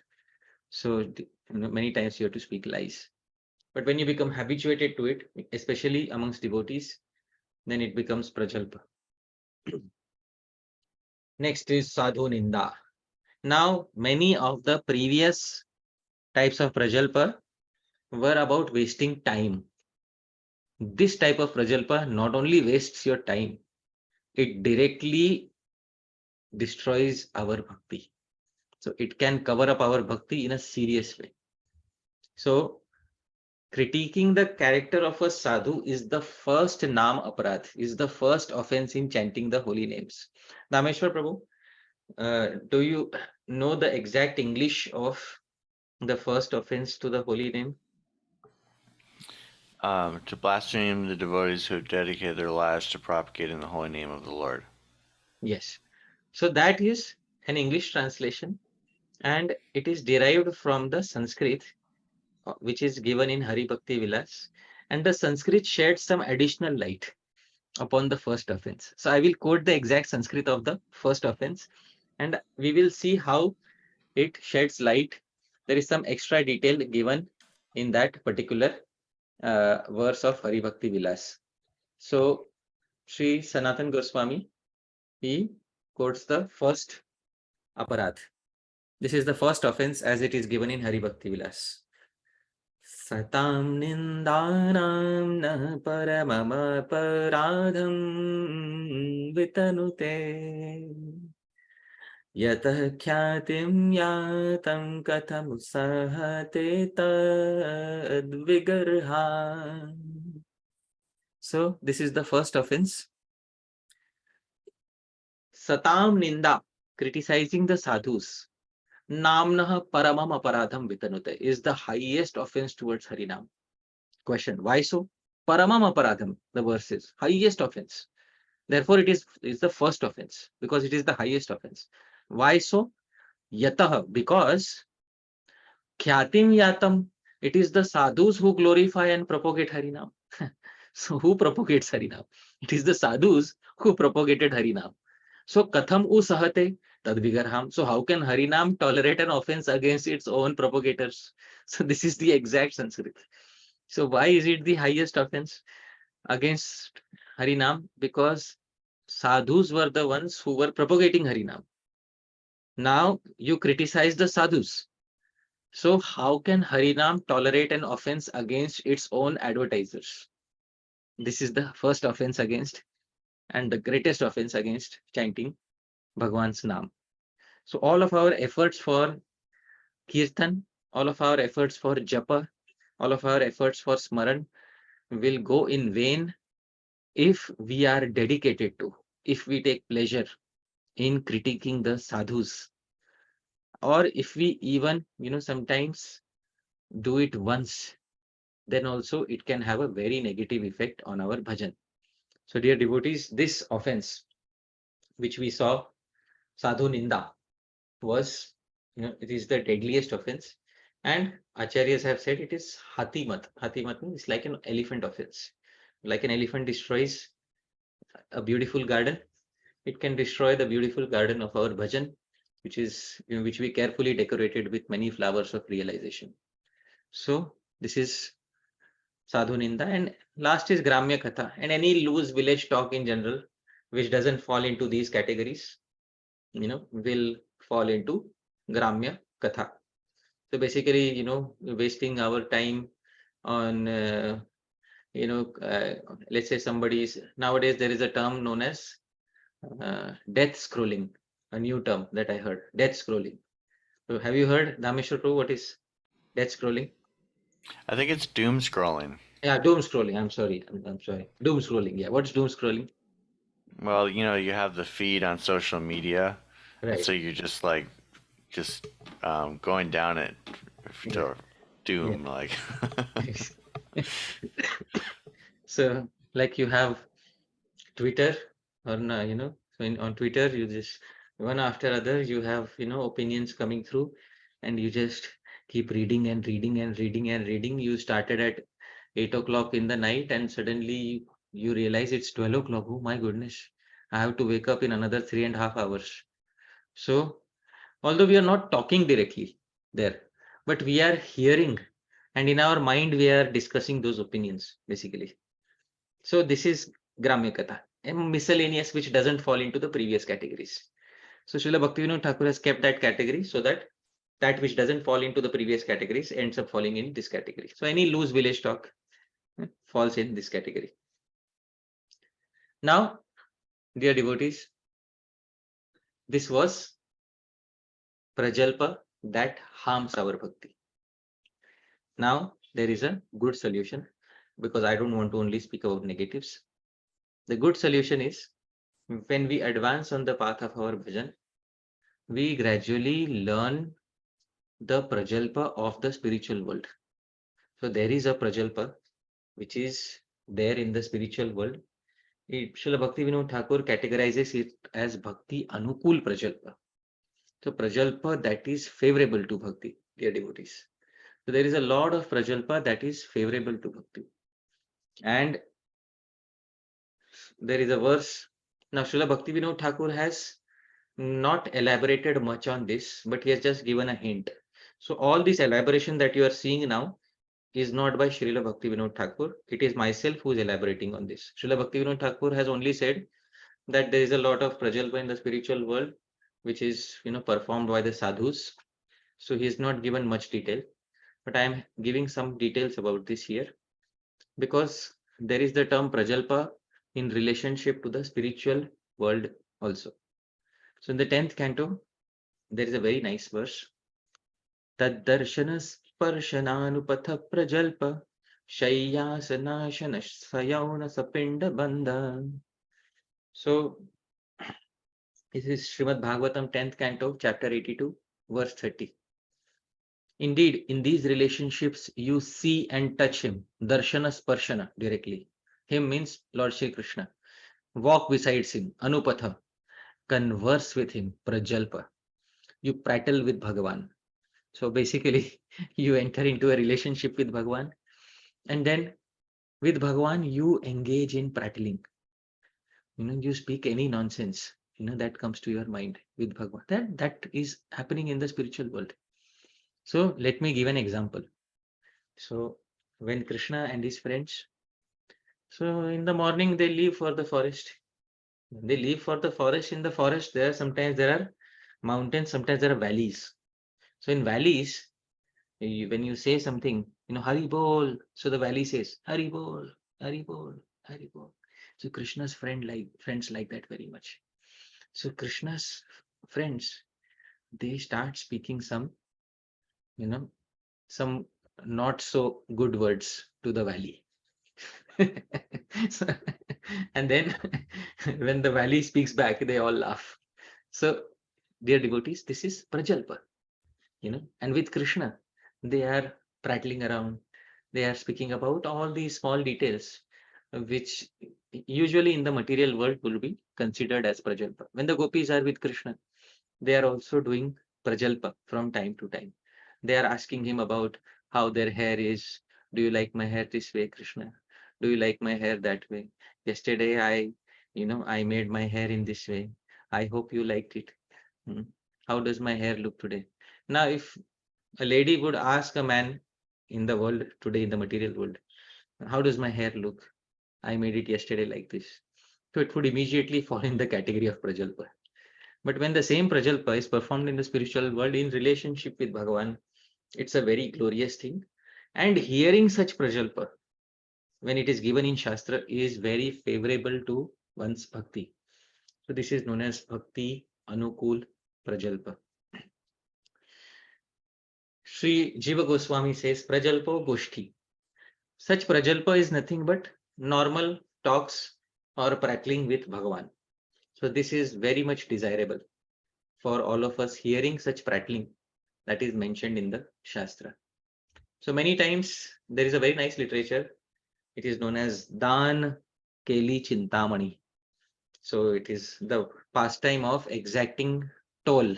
So many times you have to speak lies. But when you become habituated to it, especially amongst devotees, then it becomes prajalpa. Next is Sadhu Ninda. Now, many of the previous types of prajalpa were about wasting time. This type of prajalpa not only wastes your time, it directly destroys our bhakti. So it can cover up our bhakti in a serious way. So critiquing the character of a sadhu is the first naam aparadh, is the first offense in chanting the holy names. Dāmeśvara Prabhu, do you know the exact English of the first offense to the holy name? To blaspheme the devotees who have dedicated their lives to propagating the holy name of the Lord. Yes. So that is an English translation, and it is derived from the Sanskrit, which is given in Hari Bhakti Vilasa, and the Sanskrit shed some additional light upon the first offense. So I will quote the exact Sanskrit of the first offense, and we will see how it sheds light. There is some extra detail given in that particular verse of Hari Bhakti Vilasa. So Sri Sanatana Goswami, he quotes the first aparadh. This is the first offense as it is given in Hari Bhakti Vilasa. Satam nindanam na paramam aparadham vitanute yatah khyatim yatam katham sahate tad vigarha. So this is the first offense. Satam ninda, criticizing the sadhus. Namnah paramam aparadham vitanute is the highest offense towards Harinam. Question, why so? Paramam aparadham, the verse is highest offense. Therefore, it is the first offense because it is the highest offense. Why so? Yatah, because khyatim yatam, it is the sadhus who glorify and propagate Harinam. So who propagates Harinam? It is the sadhus who propagated Harinam. So katham usahate tad vigarham. So how can Harinam tolerate an offense against its own propagators? So this is the exact Sanskrit. So why is it the highest offense against Harinam? Because sadhus were the ones who were propagating Harinam. Now you criticize the sadhus. So how can Harinam tolerate an offense against its own advertisers? This is the first offense against and the greatest offense against chanting Bhagwan's Naam. So all of our efforts for Kirtan, all of our efforts for Japa, all of our efforts for Smaran will go in vain if we are dedicated to, if we take pleasure in critiquing the sadhus, or if we even, sometimes do it once, then also it can have a very negative effect on our bhajan. So dear devotees, this offense which we saw, Sadhu Ninda, was, it is the deadliest offense. And Acharyas have said it is Hatimat. Hatimat means like an elephant offense. Like an elephant destroys a beautiful garden, it can destroy the beautiful garden of our bhajan, which is, which we carefully decorated with many flowers of realization. So this is Sadhu Ninda, and last is Gramya Katha, and any loose village talk in general, which doesn't fall into these categories, will fall into Gramya Katha. So basically, wasting our time on, let's say somebody's, nowadays there is a term known as death scrolling, a new term that I heard, death scrolling. So have you heard, Dhāmeśvara, what is death scrolling? I think it's doom scrolling. Yeah, doom scrolling. I'm sorry. I'm sorry. Doom scrolling. Yeah. What's doom scrolling? Well, you have the feed on social media, and Right. so you're just like, just going down it Yeah. to doom, like. Yeah. So like you have Twitter, or no, so on Twitter, you just one after other, you have, opinions coming through, and you just keep reading and reading and reading and reading. You started at 8 o'clock in the night, and suddenly you realize it's 12 o'clock. Oh my goodness, I have to wake up in another 3.5 hours. So although we are not talking directly there, but we are hearing, and in our mind we are discussing those opinions basically. So this is Gramya Katha, a miscellaneous which doesn't fall into the previous categories. So Srila Bhaktivinode Thakura has kept that category so that that which doesn't fall into the previous categories ends up falling in this category. So any loose village talk falls in this category. Now, dear devotees, this was Prajalpa that harms our bhakti. Now there is a good solution, because I don't want to only speak about negatives. The good solution is, when we advance on the path of our bhajan, we gradually learn the prajalpa of the spiritual world. So there is a prajalpa which is there in the spiritual world. Srila Bhaktivinode Thakur categorizes it as Bhakti Anukul Prajalpa. So prajalpa that is favorable to bhakti, dear devotees. So there is a lot of prajalpa that is favorable to bhakti. And there is a verse. Now Srila Bhaktivinode Thakur has not elaborated much on this, but he has just given a hint. So all this elaboration that you are seeing now is not by Srila Bhaktivinode Thakur. It is myself who is elaborating on this. Srila Bhaktivinode Thakur has only said that there is a lot of prajalpa in the spiritual world, which is performed by the sadhus. So he has not given much detail, but I am giving some details about this here, because there is the term prajalpa in relationship to the spiritual world also. So in the 10th canto, there is a very nice verse. Taddarshana sparshananupatha prajalpa shayyāsanāshana sayauna sapinda bandha. So this is Srimad Bhagavatam 10th canto, chapter 82, verse 30. Indeed, in these relationships, you see and touch him, darshana sparshana, directly. Him means Lord Shri Krishna. Walk beside him, anupatha. Converse with him, prajalpa. You prattle with Bhagavan. So basically, you enter into a relationship with Bhagavan, and then with Bhagavan, you engage in prattling. You speak any nonsense, that comes to your mind with Bhagavan. That is happening in the spiritual world. So let me give an example. So when Krishna and his friends, so in the morning they leave for the forest. When they leave for the forest, in the forest sometimes there are mountains, sometimes there are valleys. So in valleys, when you say something, Hari Bol, so the valley says Hari Bol, Hari Bol, Hari Bol. So Krishna's friends like that very much. So Krishna's friends, they start speaking some not so good words to the valley. So, and then when the valley speaks back, they all laugh. So, dear devotees, this is prajalpa, and with Krishna, they are prattling around. They are speaking about all these small details, which usually in the material world will be considered as prajalpa. When the gopis are with Krishna, they are also doing prajalpa from time to time. They are asking him about how their hair is. Do you like my hair this way, Krishna? Do you like my hair that way? Yesterday I made my hair in this way. I hope you liked it. Hmm. How does my hair look today? Now, if a lady would ask a man in the world today, in the material world, how does my hair look? I made it yesterday like this. So it would immediately fall in the category of prajalpa. But when the same prajalpa is performed in the spiritual world in relationship with Bhagavan, it's a very glorious thing. And hearing such prajalpa, when it is given in Shastra, is very favorable to one's bhakti. So this is known as Bhakti Anukul Prajalpa. Sri Jiva Goswami says, Prajalpa Goshti. Such prajalpa is nothing but normal talks or prattling with Bhagavan. So this is very much desirable for all of us, hearing such prattling that is mentioned in the Shastra. So many times there is a very nice literature. It is known as Dan Keli Chintamani. So it is the pastime of exacting toll,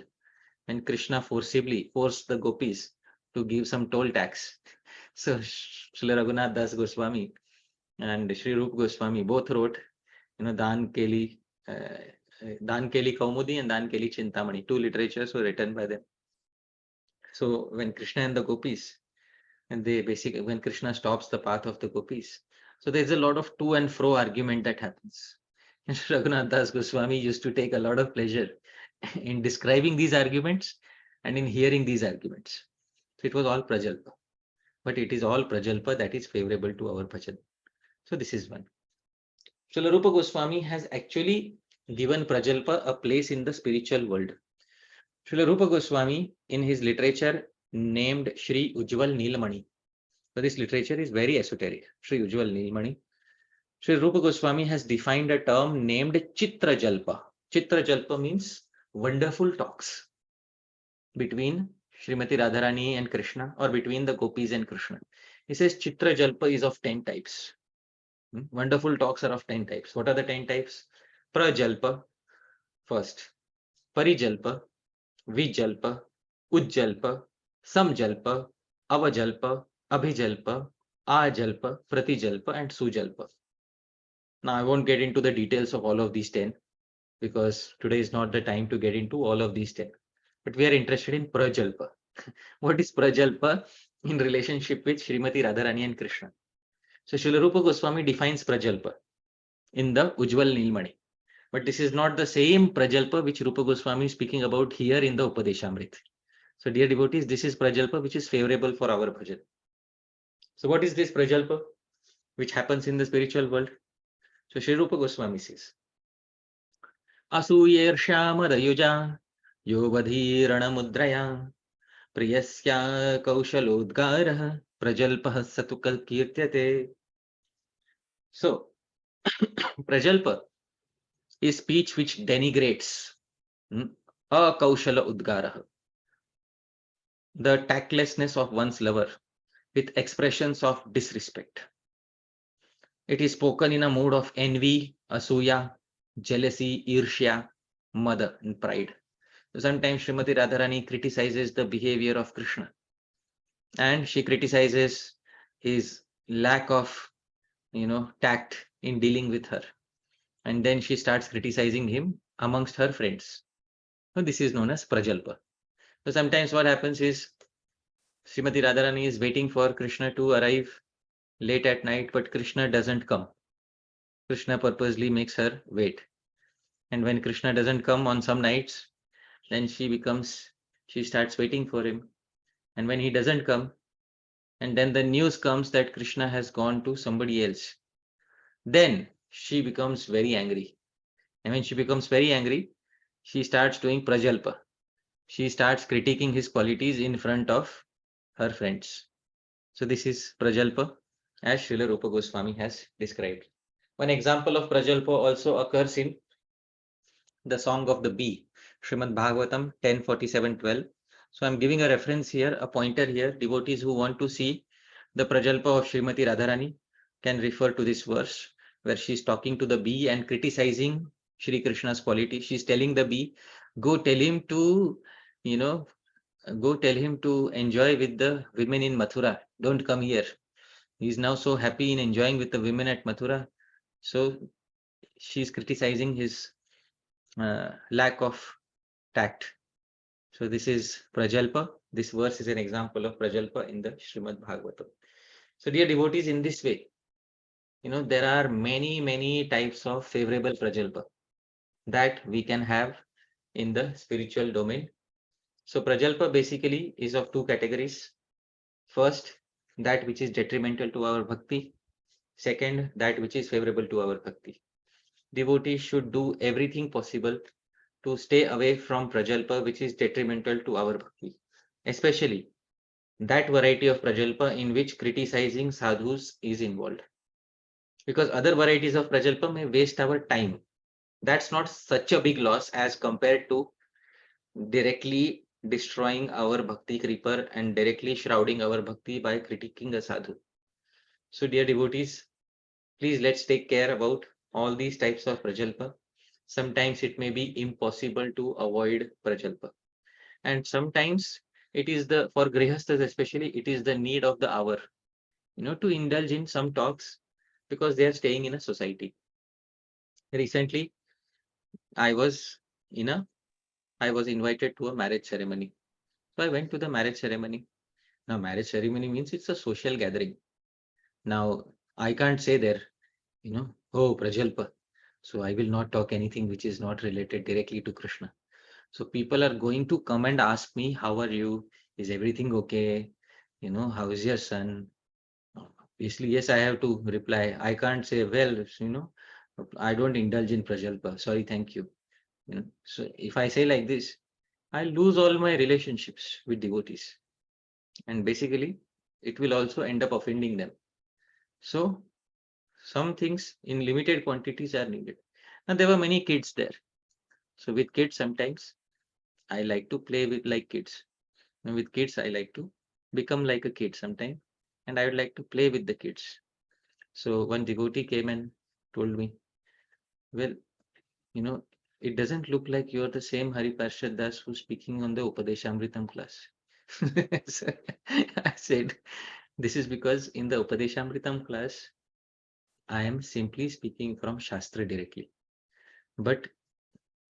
when Krishna forcibly forced the gopis to give some toll tax. So Srila Raghunath Das Goswami and Sri Rupa Goswami both wrote, Dan Keli Kaumudi and Dan Keli Chintamani. Two literatures were written by them. So when Krishna and the gopis, and they basically, when Krishna stops the path of the gopis, so there's a lot of to and fro argument that happens. And Raghunath Das Goswami used to take a lot of pleasure in describing these arguments and in hearing these arguments. So it was all prajalpa, but it is all prajalpa that is favorable to our bhajan. So this is one. Srila Rupa Goswami has actually given prajalpa a place in the spiritual world. Srila Rupa Goswami, in his literature named Shri Ujjwal Nilmani. So this literature is very esoteric. Shri Ujjwal Nilmani. Sri Rupa Goswami has defined a term named Chitrajalpa. Chitrajalpa means wonderful talks between Srimati Radharani and Krishna, or between the gopis and Krishna. He says Chitrajalpa is of 10 types. Wonderful talks are of 10 types. What are the 10 types? Prajalpa, first. Parijalpa, Vijalpa, Ujjalpa, Samjalpa, Avajalpa, Abhijalpa, Ajalpa, Pratijalpa, and Sujalpa. Now, I won't get into the details of all of these 10, because today is not the time to get into all of these 10. But we are interested in Prajalpa. What is Prajalpa? in relationship with Srimati Radharani and Krishna. So Srila Rupa Goswami defines Prajalpa in the Ujjwal Nilmani. But this is not the same Prajalpa which Rupa Goswami is speaking about here in the Upadeshamritam. So dear devotees, this is Prajalpa which is favorable for our bhajan. So what is this Prajalpa which happens in the spiritual world? So Sri Rupa Goswami says, Asuyershyamadayuja yovadhirana mudraya priyasya kaushalodgarah prajalpah satukal kirtyate. So Prajalpa is speech which denigrates akaushala udgarah, the tactlessness of one's lover with expressions of disrespect. It is spoken in a mood of envy, asuya, jealousy, irshya, mada, and pride. So sometimes Srimati Radharani criticizes the behavior of Krishna, and she criticizes his lack of, tact in dealing with her. And then she starts criticizing him amongst her friends. So this is known as Prajalpa. So sometimes what happens is Srimati Radharani is waiting for Krishna to arrive late at night, but Krishna doesn't come. Krishna purposely makes her wait. And when Krishna doesn't come on some nights, then she starts waiting for him. And when he doesn't come, and then the news comes that Krishna has gone to somebody else, then she becomes very angry. And when she becomes very angry, she starts doing Prajalpa. She starts critiquing his qualities in front of her friends. So this is Prajalpa as Srila Rupa Goswami has described. One example of Prajalpa also occurs in the Song of the Bee, Srimad Bhagavatam 10:47-12. So I'm giving a reference here, a pointer here. Devotees who want to see the Prajalpa of Srimati Radharani can refer to this verse where she's talking to the bee and criticizing Shri Krishna's quality. She's telling the bee, go tell him to, go tell him to enjoy with the women in Mathura. Don't come here. He's now so happy in enjoying with the women at Mathura. So she's criticizing his lack of tact. So this is Prajalpa. This verse is an example of Prajalpa in the Srimad Bhagavatam. So dear devotees, in this way, there are many, many types of favorable Prajalpa that we can have in the spiritual domain. So Prajalpa basically is of two categories. First, that which is detrimental to our bhakti. Second, that which is favorable to our bhakti. Devotees should do everything possible to stay away from Prajalpa which is detrimental to our bhakti, especially that variety of Prajalpa in which criticizing sadhus is involved. Because other varieties of Prajalpa may waste our time. That's not such a big loss as compared to directly destroying our bhakti creeper and directly shrouding our bhakti by critiquing a sadhu. So dear devotees, please let's take care about all these types of Prajalpa. Sometimes it may be impossible to avoid Prajalpa. And sometimes it is for Grihasthas especially, it is the need of the hour, to indulge in some talks because they are staying in a society. Recently, I was invited to a marriage ceremony. So I went to the marriage ceremony. Now, marriage ceremony means it's a social gathering. Now, I can't say there, oh, Prajalpa. So I will not talk anything which is not related directly to Krishna. So people are going to come and ask me, how are you? Is everything okay? How is your son? Obviously, yes, I have to reply. I can't say, well, I don't indulge in Prajalpa. Sorry, thank you. So if I say like this, I lose all my relationships with devotees. And basically, it will also end up offending them. So some things in limited quantities are needed. And there were many kids there. So with kids, sometimes I like to play with like kids. And with kids, I like to become like a kid sometimes. And I would like to play with the kids. So one devotee came and told me, well, it doesn't look like you're the same Hari Das who's speaking on the Upadeshamritam class. So I said, this is because in the Upadeshamritam class, I am simply speaking from Shastra directly. But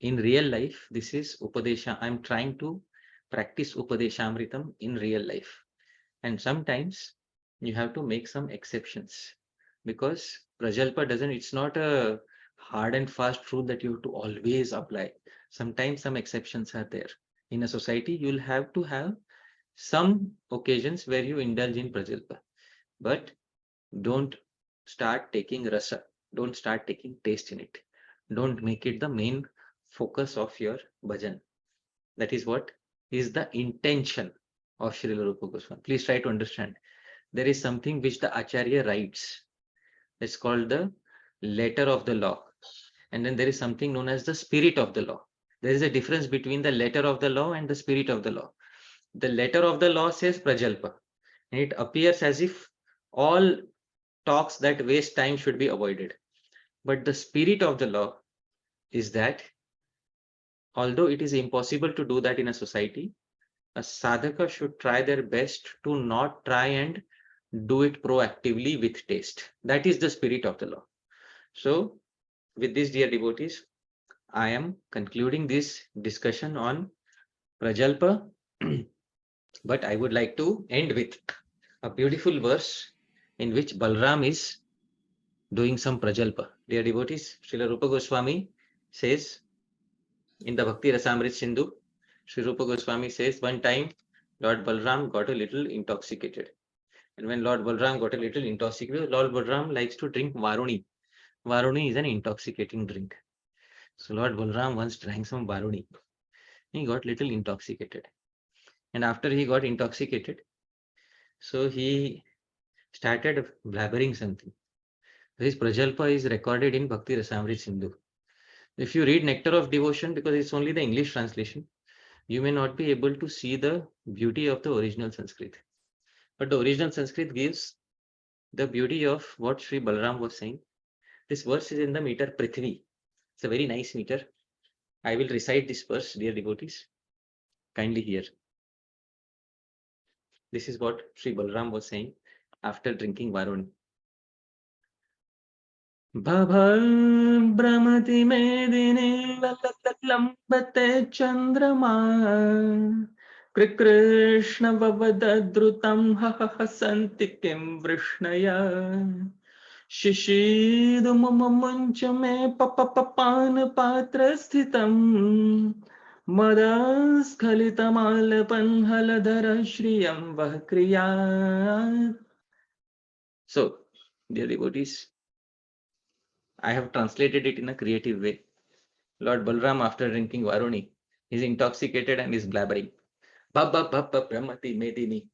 in real life, this is Upadesha. I'm trying to practice Upadeshamritam in real life. And sometimes you have to make some exceptions, because Prajalpa doesn't, it's not a hard and fast rule that you have to always apply. Sometimes some exceptions are there. In a society, you'll have to have some occasions where you indulge in Prajalpa, but don't start taking rasa, don't start taking taste in it. Don't make it the main focus of your bhajan. That is what is the intention of Srila Rupa Goswami. Please try to understand. There is something which the Acharya writes. It's called the letter of the law. And then there is something known as the spirit of the law. There is a difference between the letter of the law and the spirit of the law. The letter of the law says prajalpa, and it appears as if all talks that waste time should be avoided. But the spirit of the law is that although it is impossible to do that in a society, a sadhaka should try their best to not try and do it proactively with taste. That is the spirit of the law. So, with this, dear devotees, I am concluding this discussion on Prajalpa, but I would like to end with a beautiful verse in which Balram is doing some Prajalpa. Dear devotees, Srila Rupa Goswami says in the Bhakti Rasamrit Sindhu, Sri Rupa Goswami says one time Lord Balram got a little intoxicated. And when Lord Balram got a little intoxicated, Lord Balram likes to drink Varuni. Varuni is an intoxicating drink. So Lord Balram once drank some Varuni. He got little intoxicated. And after he got intoxicated, so he started blabbering something. This Prajalpa is recorded in Bhakti Rasamrit Sindhu. If you read Nectar of Devotion, because it's only the English translation, you may not be able to see the beauty of the original Sanskrit. But the original Sanskrit gives the beauty of what Sri Balram was saying. This verse is in the meter Prithvi. It's a very nice meter. I will recite this verse, dear devotees. Kindly hear. This is what Sri Balram was saying after drinking Varuni. Bhabha Brahmati Medini Lambate Chandrama Krishna Vavadadrutam Hasanti Kim Vrishnaya Shishidu Mamamuncha Me Papapan Patra Sthitam Madas Khalitamalapan Haladhara Shriyam Vahkriyat. So, dear devotees, I have translated it in a creative way. Lord Balram, after drinking Varuni, is intoxicated and is blabbering. Baba Baba Brahmati Medini.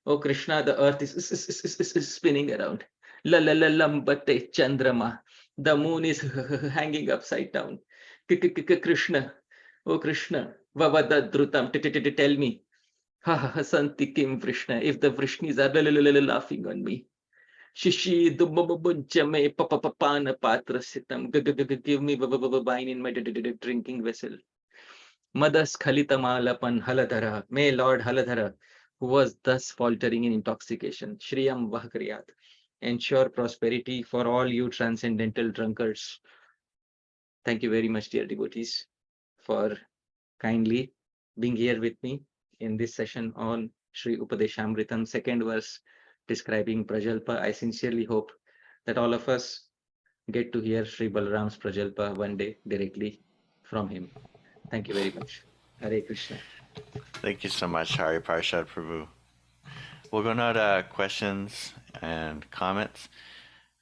Oh Krishna, the earth is spinning around. La la la lambate Chandrama. The moon is hanging upside down. Krishna. Oh Krishna. Vavada Drutam. Tell me. Ha ha Santi Kim Krishna. If the Vrishnis are laughing on me. Shishi Dumabunchame Papapana Patrasitam. Give me wine in my drinking vessel. Madas Khalitamalapan Haladhara. May Lord Haladhara, who was thus faltering in intoxication, Shriyam Vahkriyat, ensure prosperity for all you transcendental drunkards. Thank you very much, dear devotees, for kindly being here with me in this session on Śrī-Upadeśāmṛtam, second verse describing Prajalpa. I sincerely hope that all of us get to hear Sri Balaram's Prajalpa one day directly from him. Thank you very much. Hare Krishna. Thank you so much, Hari Pārṣada Prabhu. We'll go now to questions and comments.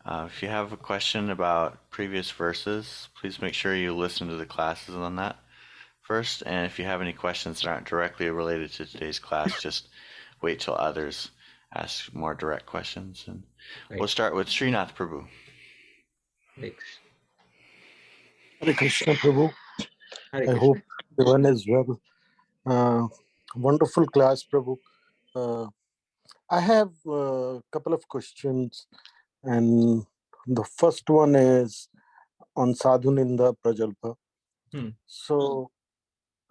If you have a question about previous verses, please make sure you listen to the classes on that first. And if you have any questions that aren't directly related to today's class, just wait till others ask more direct questions. And we'll start with Srinath Prabhu. Thanks. Hare Krishna Prabhu. Hare I Krishna. hope everyone is well. Wonderful class, Prabhu. I have a couple of questions, and the first one is on Sadhu Ninda Prajalpa. So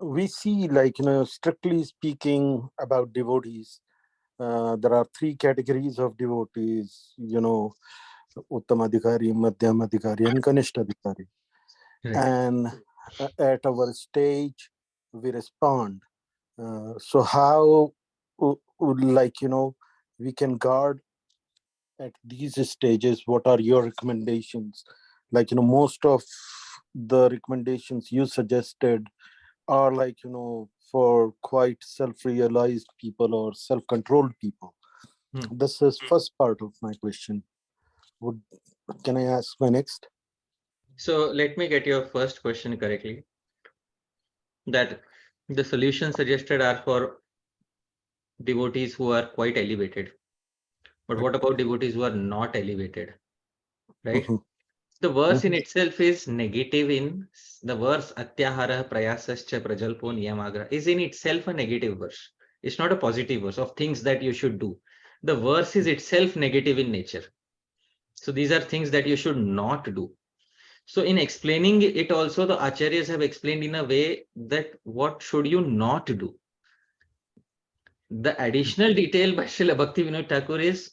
we see, strictly speaking about devotees, there are three categories of devotees, Uttamadhikari, Madhyamadhikari, and Kanishtadhikari. Right. And at our stage, we respond. So how, we can guard at these stages? What are your recommendations? Like, most of the recommendations you suggested are like, for quite self-realized people or self-controlled people. This is first part of my question. Can I ask my next? So let me get your first question correctly. That the solutions suggested are for devotees who are quite elevated. But what about devotees who are not elevated? Right? Mhm. The verse in itself is negative in the verse Atyahara Prayasascha Prajalpo Niyamagra is in itself a negative verse. It's not a positive verse of things that you should do. The verse is itself negative in nature. So these are things that you should not do. So in explaining it also, the acharyas have explained in a way that what should you not do. The additional detail by Srila Bhaktivinode Thakura is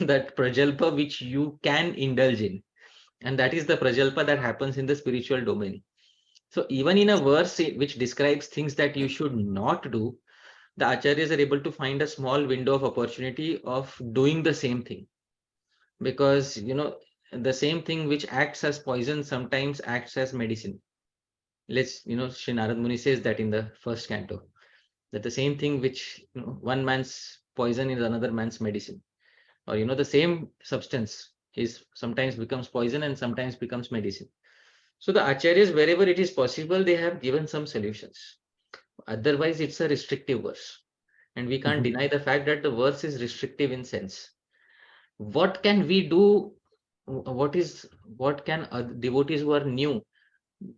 that prajalpa which you can indulge in. And that is the prajalpa that happens in the spiritual domain. So even in a verse which describes things that you should not do, the acharyas are able to find a small window of opportunity of doing the same thing. Because, the same thing which acts as poison sometimes acts as medicine. Sri Narad Muni says that in the first canto, that the same thing which, one man's poison is another man's medicine. Or, the same substance is sometimes becomes poison and sometimes becomes medicine. So the acharyas, wherever it is possible, they have given some solutions. Otherwise, it's a restrictive verse. And we can't deny the fact that the verse is restrictive in sense. What can we do? What can devotees who are new,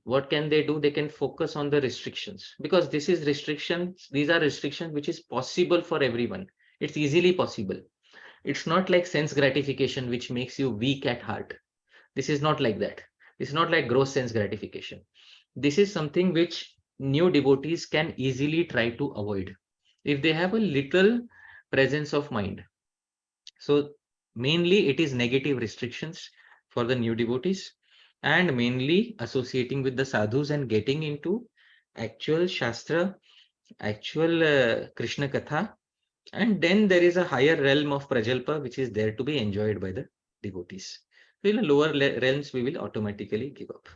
what can they do? They can focus on the restrictions, because this is restrictions. These are restrictions which is possible for everyone. It's easily possible. It's not like sense gratification, which makes you weak at heart. This is not like that. It's not like gross sense gratification. This is something which new devotees can easily try to avoid if they have a little presence of mind. So mainly it is negative restrictions for the new devotees, and mainly associating with the sadhus and getting into actual shastra, actual Krishna Katha. And then there is a higher realm of prajalpa which is there to be enjoyed by the devotees. So in the lower realms, we will automatically give up.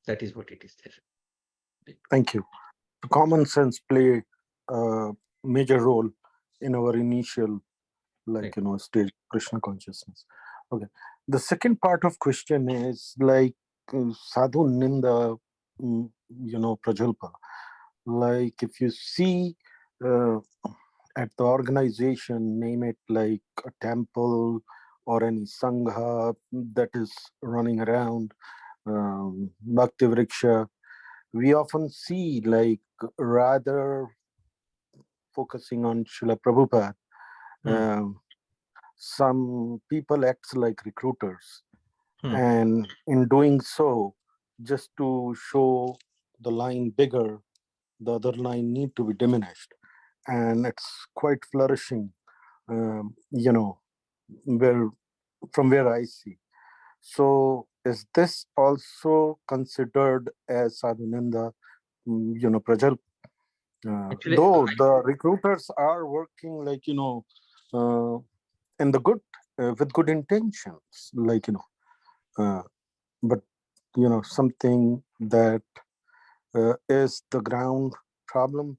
That is what it is there. Thank you. Common sense play a major role in our initial, Right. stage Krishna consciousness. Okay. The second part of question is like Sadhu Ninda, Prajalpa. Like if you see uh, at the organization, name it like a temple or any sangha that is running around, Bhakti Vriksha, we often see like rather focusing on Srila Prabhupada. Some people act like recruiters, and in doing so, just to show the line bigger, the other line need to be diminished, and it's quite flourishing. Where from where I see. So, is this also considered as Sadhu Ninda, Prajalpa? Actually, Though the recruiters are working uh, in the good with good intentions, but something that is the ground problem,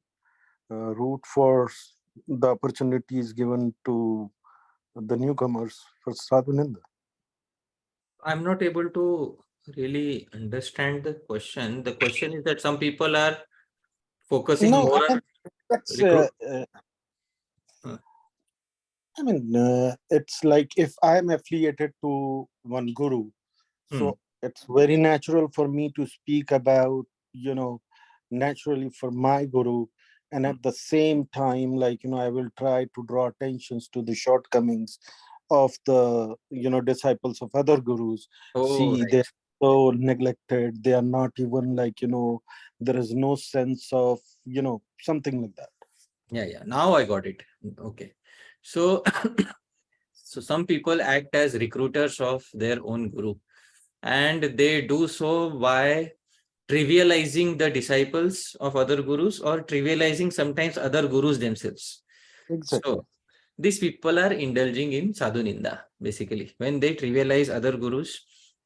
root for the opportunities given to the newcomers for Sadhu Ninda. I'm not able to really understand the question. The question is that some people are focusing No, more on that's recruit. it's like if I'm affiliated to one guru, Hmm. so it's very natural for me to speak about, naturally for my guru. And at the same time, I will try to draw attentions to the shortcomings of the, disciples of other gurus. Oh, See, right. they're so neglected. They are not even there is no sense of, something like that. Yeah. Now I got it. Okay. So, so some people act as recruiters of their own guru, and they do so by trivializing the disciples of other gurus or trivializing sometimes other gurus themselves. Exactly. So these people are indulging in Sadhu Ninda, basically, when they trivialize other gurus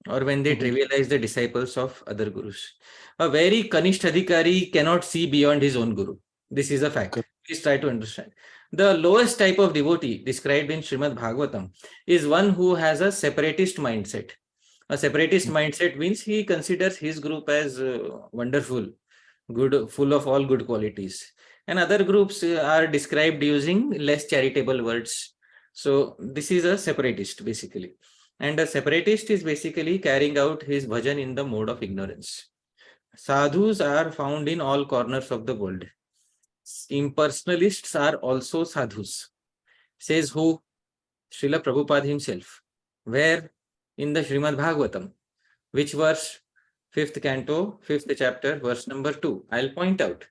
or when they trivialize the disciples of other gurus. A very Kanishta Adhikari cannot see beyond his own guru. This is a fact. Please try to understand. The lowest type of devotee described in Srimad Bhagavatam is one who has a separatist mindset. A separatist mindset means he considers his group as wonderful, good, full of all good qualities. And other groups are described using less charitable words. So this is a separatist, basically. And a separatist is basically carrying out his bhajan in the mode of ignorance. Sadhus are found in all corners of the world. Impersonalists are also sadhus. Says who? Srila Prabhupada himself. Where? In the Srimad Bhagavatam. Which verse? 5th canto, 5th chapter, verse number 2. I'll point out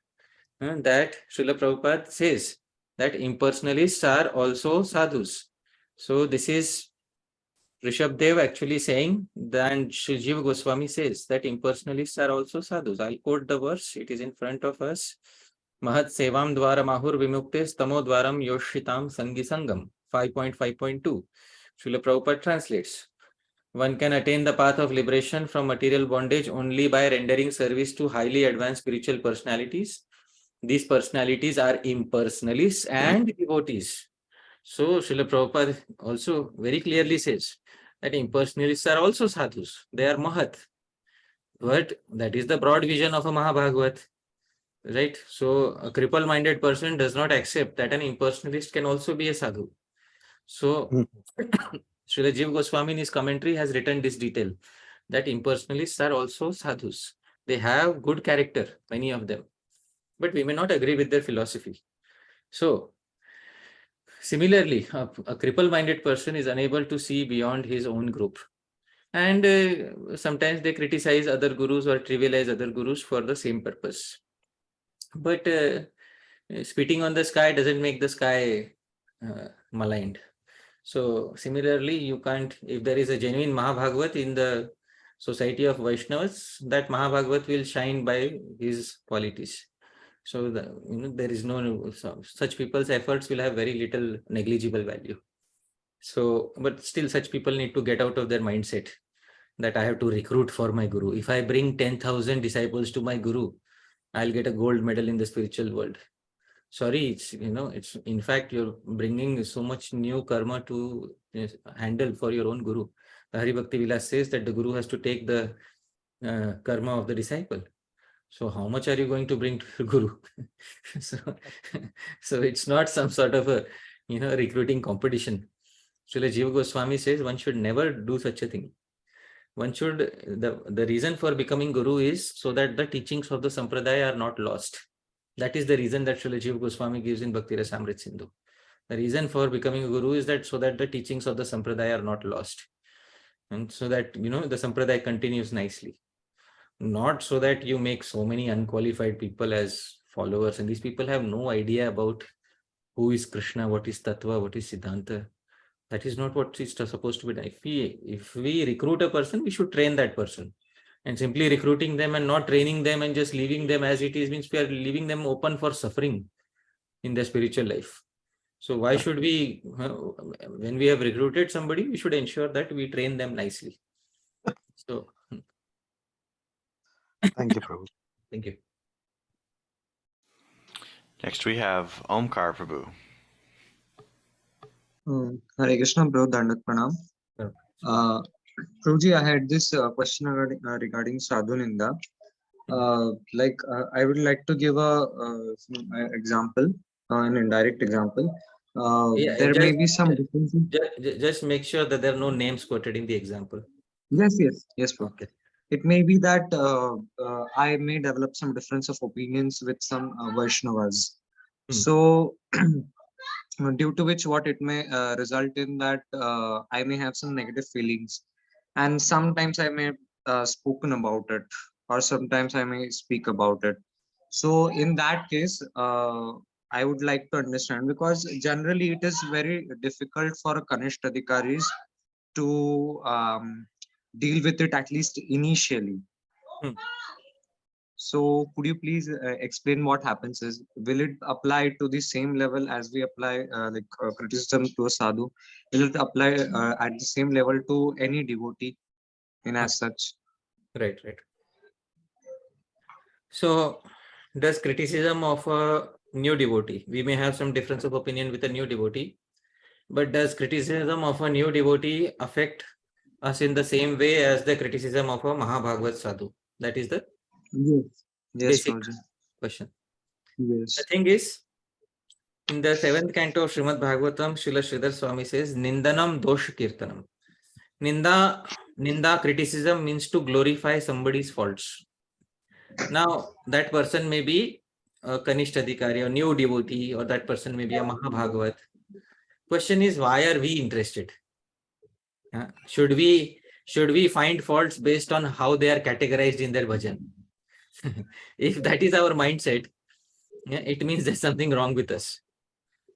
that Srila Prabhupada says that impersonalists are also sadhus. So this is Rishabdev actually saying that Sri Jiva Goswami says that impersonalists are also sadhus. I'll quote the verse. It is in front of us. Mahat sevam dvara mahur vimuktes tamo dvaram yoshitam sangi sangam. 5.5.2. Srila Prabhupada translates. One can attain the path of liberation from material bondage only by rendering service to highly advanced spiritual personalities. These personalities are impersonalists and devotees. So Srila Prabhupada also very clearly says that impersonalists are also sadhus. They are mahat. But that is the broad vision of a Mahabhagavat. Right? So a cripple-minded person does not accept that an impersonalist can also be a sadhu. So Srila Jiva Goswami in his commentary has written this detail that impersonalists are also sadhus. They have good character, many of them, but we may not agree with their philosophy. So similarly, a cripple-minded person is unable to see beyond his own group. And sometimes they criticize other gurus or trivialize other gurus for the same purpose. But spitting on the sky doesn't make the sky maligned. So similarly, you can't, if there is a genuine Mahabhagavat in the society of Vaishnavas, that Mahabhagavat will shine by his qualities. So there is no, such people's efforts will have very little negligible value. So, but still such people need to get out of their mindset that I have to recruit for my guru. If I bring 10,000 disciples to my guru, I'll get a gold medal in the spiritual world. Sorry, it's in fact you're bringing so much new karma to handle for your own guru. The Hari Bhakti Vilasa says that the guru has to take the karma of the disciple. So how much are you going to bring to your guru? so it's not some sort of a recruiting competition. Srila Jiva Goswami says one should never do such a thing. One should, the reason for becoming guru is so that the teachings of the sampradaya are not lost. That is the reason that Srila Jiva Goswami gives in Bhakti Rasamrit Sindhu. The reason for becoming a guru is that so that the teachings of the sampradaya are not lost. And so that, the sampradaya continues nicely. Not so that you make so many unqualified people as followers. And these people have no idea about who is Krishna, what is Tattva, what is Siddhanta. That is not what is supposed to be done. If we recruit a person, we should train that person. And simply recruiting them and not training them and just leaving them as it is means we are leaving them open for suffering in their spiritual life. So why should we, when we have recruited somebody, we should ensure that we train them nicely. So Thank you, Prabhu. thank you. Next we have Omkar Prabhu. Hare Krishna, bro. Dandat Pranam. Prabhuji, I had this question regarding Sadhu Ninda. I would like to give an example, an indirect example. There may be some differences. Just make sure that there are no names quoted in the example. Yes, bro. Okay. It may be that I may develop some difference of opinions with some Vaishnavas. So, due to which what it may result in that I may have some negative feelings, and sometimes I may spoken about it, or sometimes I may speak about it. So in that case, I would like to understand, because generally it is very difficult for a Kanishta Adhikaris to deal with it, at least initially. So could you please explain what happens is, will it apply to the same level as we apply criticism to a sadhu? Will it apply at the same level to any devotee in as such? Right, right. So, does criticism of a new devotee, we may have some difference of opinion with a new devotee, but does criticism of a new devotee affect us in the same way as the criticism of a Mahabhagavat sadhu? That is the Yes. Yes, basic Prabhuji. question. Yes. The thing is, in the 7th canto of Srimad Bhagavatam, Srila Sridhar Swami says, Nindanam dosh kirtanam. Ninda criticism means to glorify somebody's faults. Now, that person may be a Kanishta Adhikari or new devotee, or that person may be a Mahabhagavat. Question is, why are we interested? Should we find faults based on how they are categorized in their bhajan? If that is our mindset, it means there's something wrong with us.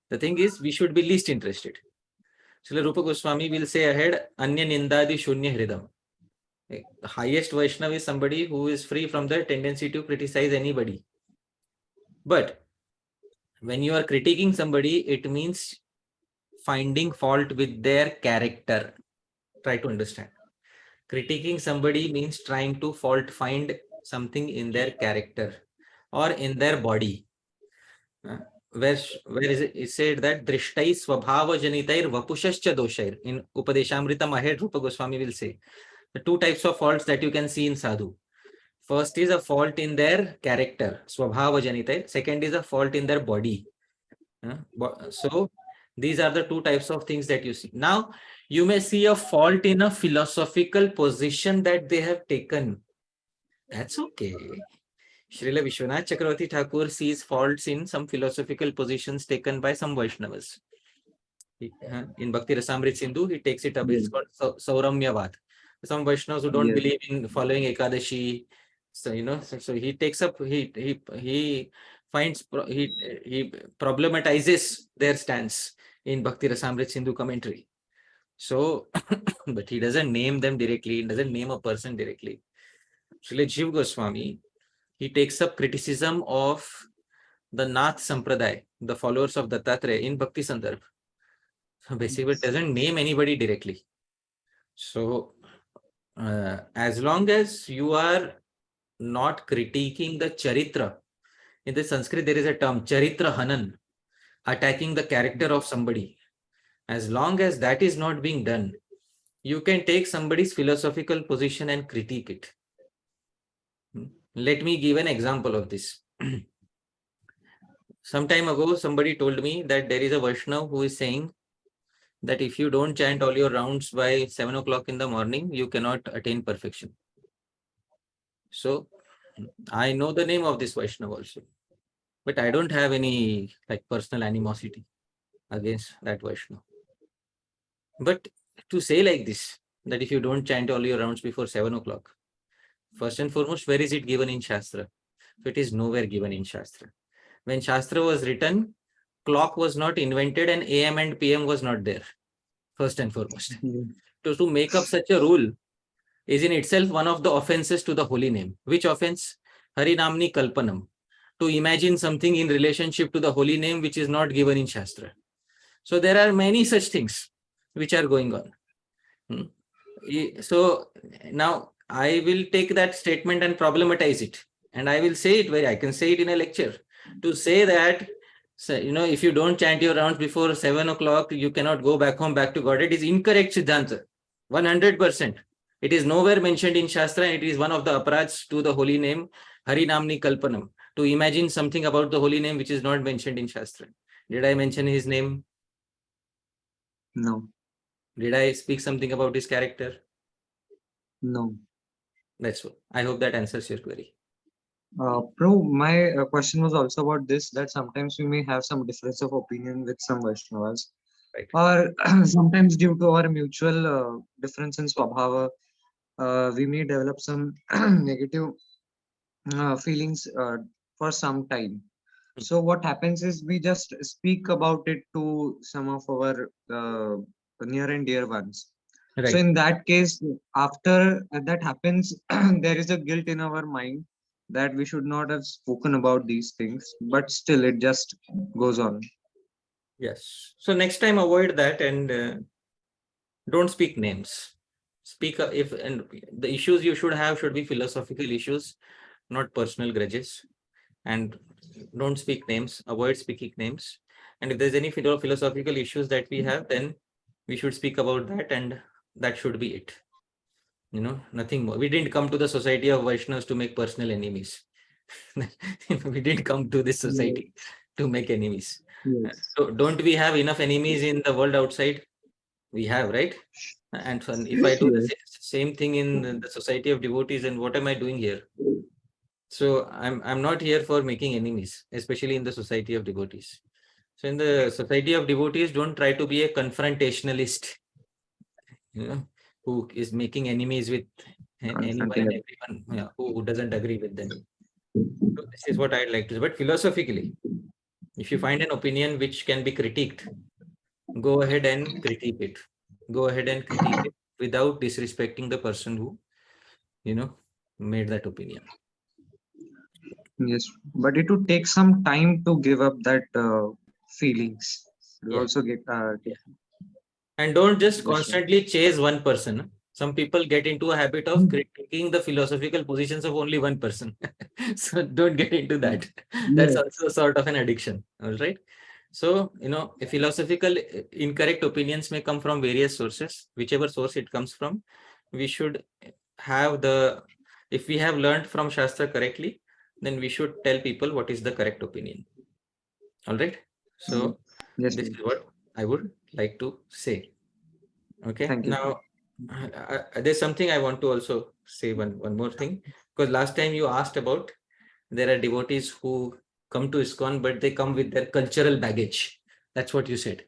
The thing is, we should be least interested. Srila Rupa Goswami will say ahead, Anya Nindadi Shunya Hridam. The highest Vaishnava is somebody who is free from the tendency to criticize anybody. But when you are critiquing somebody, it means finding fault with their character. Try to understand. Critiquing somebody means trying to find something in their character or in their body. Where is it? It said that drishtai swabhava janitair vapushascha doshair. In Upadeshamritam ahead, Rupa Goswami will say the two types of faults that you can see in sadhu. First is a fault in their character, swabhava janitair. Second is a fault in their body. So these are the two types of things that you see. Now, you may see a fault in a philosophical position that they have taken. That's okay. Srila Vishwanath Chakravarti Thakur sees faults in some philosophical positions taken by some Vaishnavas. In Bhakti Rasamrit Sindhu, he takes it up. It's called Sauramyavad. Some Vaishnavas who don't Yes. believe in following Ekadashi. So, so he takes up, he finds, he problematizes their stance in Bhakti Rasamrit Sindhu commentary. So, but he doesn't name them directly, he doesn't name a person directly. Srila Jiva Goswami, he takes up criticism of the Nath Sampradaya, the followers of Dattatreya in Bhakti Sandarbha. So basically, it doesn't name anybody directly. So, as long as you are not critiquing the charitra, in the Sanskrit there is a term, charitra hanan, attacking the character of somebody. As long as that is not being done, you can take somebody's philosophical position and critique it. Let me give an example of this. Some time ago, somebody told me that there is a Vaishnava who is saying that if you don't chant all your rounds by 7 o'clock in the morning, you cannot attain perfection. So I know the name of this Vaishnava also, but I don't have any personal animosity against that Vaishnava. But to say like this, that if you don't chant all your rounds before 7 o'clock, first and foremost, where is it given in Shastra? So it is nowhere given in Shastra. When Shastra was written, clock was not invented and AM and PM was not there, first and foremost. To make up such a rule is in itself one of the offenses to the holy name. Which offense? Harinamni Kalpanam. To imagine something in relationship to the holy name which is not given in Shastra. So there are many such things which are going on. So now I will take that statement and problematize it. And I will say it I can say it in a lecture. To say that, if you don't chant your rounds before 7 o'clock, you cannot go back home, back to God. It is incorrect Siddhanta. 100%. It is nowhere mentioned in Shastra. It is one of the aparats to the holy name, Harinamni Kalpanam. To imagine something about the holy name which is not mentioned in Shastra. Did I mention his name? No. Did I speak something about his character? No. That's all. I hope that answers your query. Bro, my question was also about this, that sometimes we may have some difference of opinion with some Vaishnavas. Right. Or sometimes due to our mutual difference in Swabhava, we may develop some negative feelings for some time. So what happens is we just speak about it to some of our near and dear ones. Right. So in that case, after that happens, there is a guilt in our mind that we should not have spoken about these things, but still it just goes on. Yes. So next time avoid that and don't speak names. Speak if and the issues you should have should be philosophical issues, not personal grudges. And don't speak names. Avoid speaking names. And if there's any philosophical issues that we have, then we should speak about that, and that should be it. Nothing more. We didn't come to the society of Vaishnavas to make personal enemies. We didn't come to this society to make enemies. Yes. So don't we have enough enemies in the world outside? We have, right? And if I do the same thing in the society of devotees, then what am I doing here? So I'm not here for making enemies, especially in the society of devotees. So in the society of devotees, don't try to be a confrontationalist, who is making enemies with anyone and everyone who doesn't agree with them. So this is what I'd like to say. But philosophically, if you find an opinion which can be critiqued, go ahead and critique it. Go ahead and critique it without disrespecting the person who, made that opinion. Yes, but it would take some time to give up that feelings. You also get and don't just constantly chase one person. Some people get into a habit of critiquing the philosophical positions of only one person. So don't get into that. That's also sort of an addiction. All right. So, philosophical incorrect opinions may come from various sources. Whichever source it comes from, we should have if we have learned from Shastra correctly, then we should tell people what is the correct opinion. All right. So this is what I would like to say. Okay. Thank you. Now, there's something I want to also say, one more thing, because last time you asked about there are devotees who come to ISKCON, but they come with their cultural baggage. That's what you said.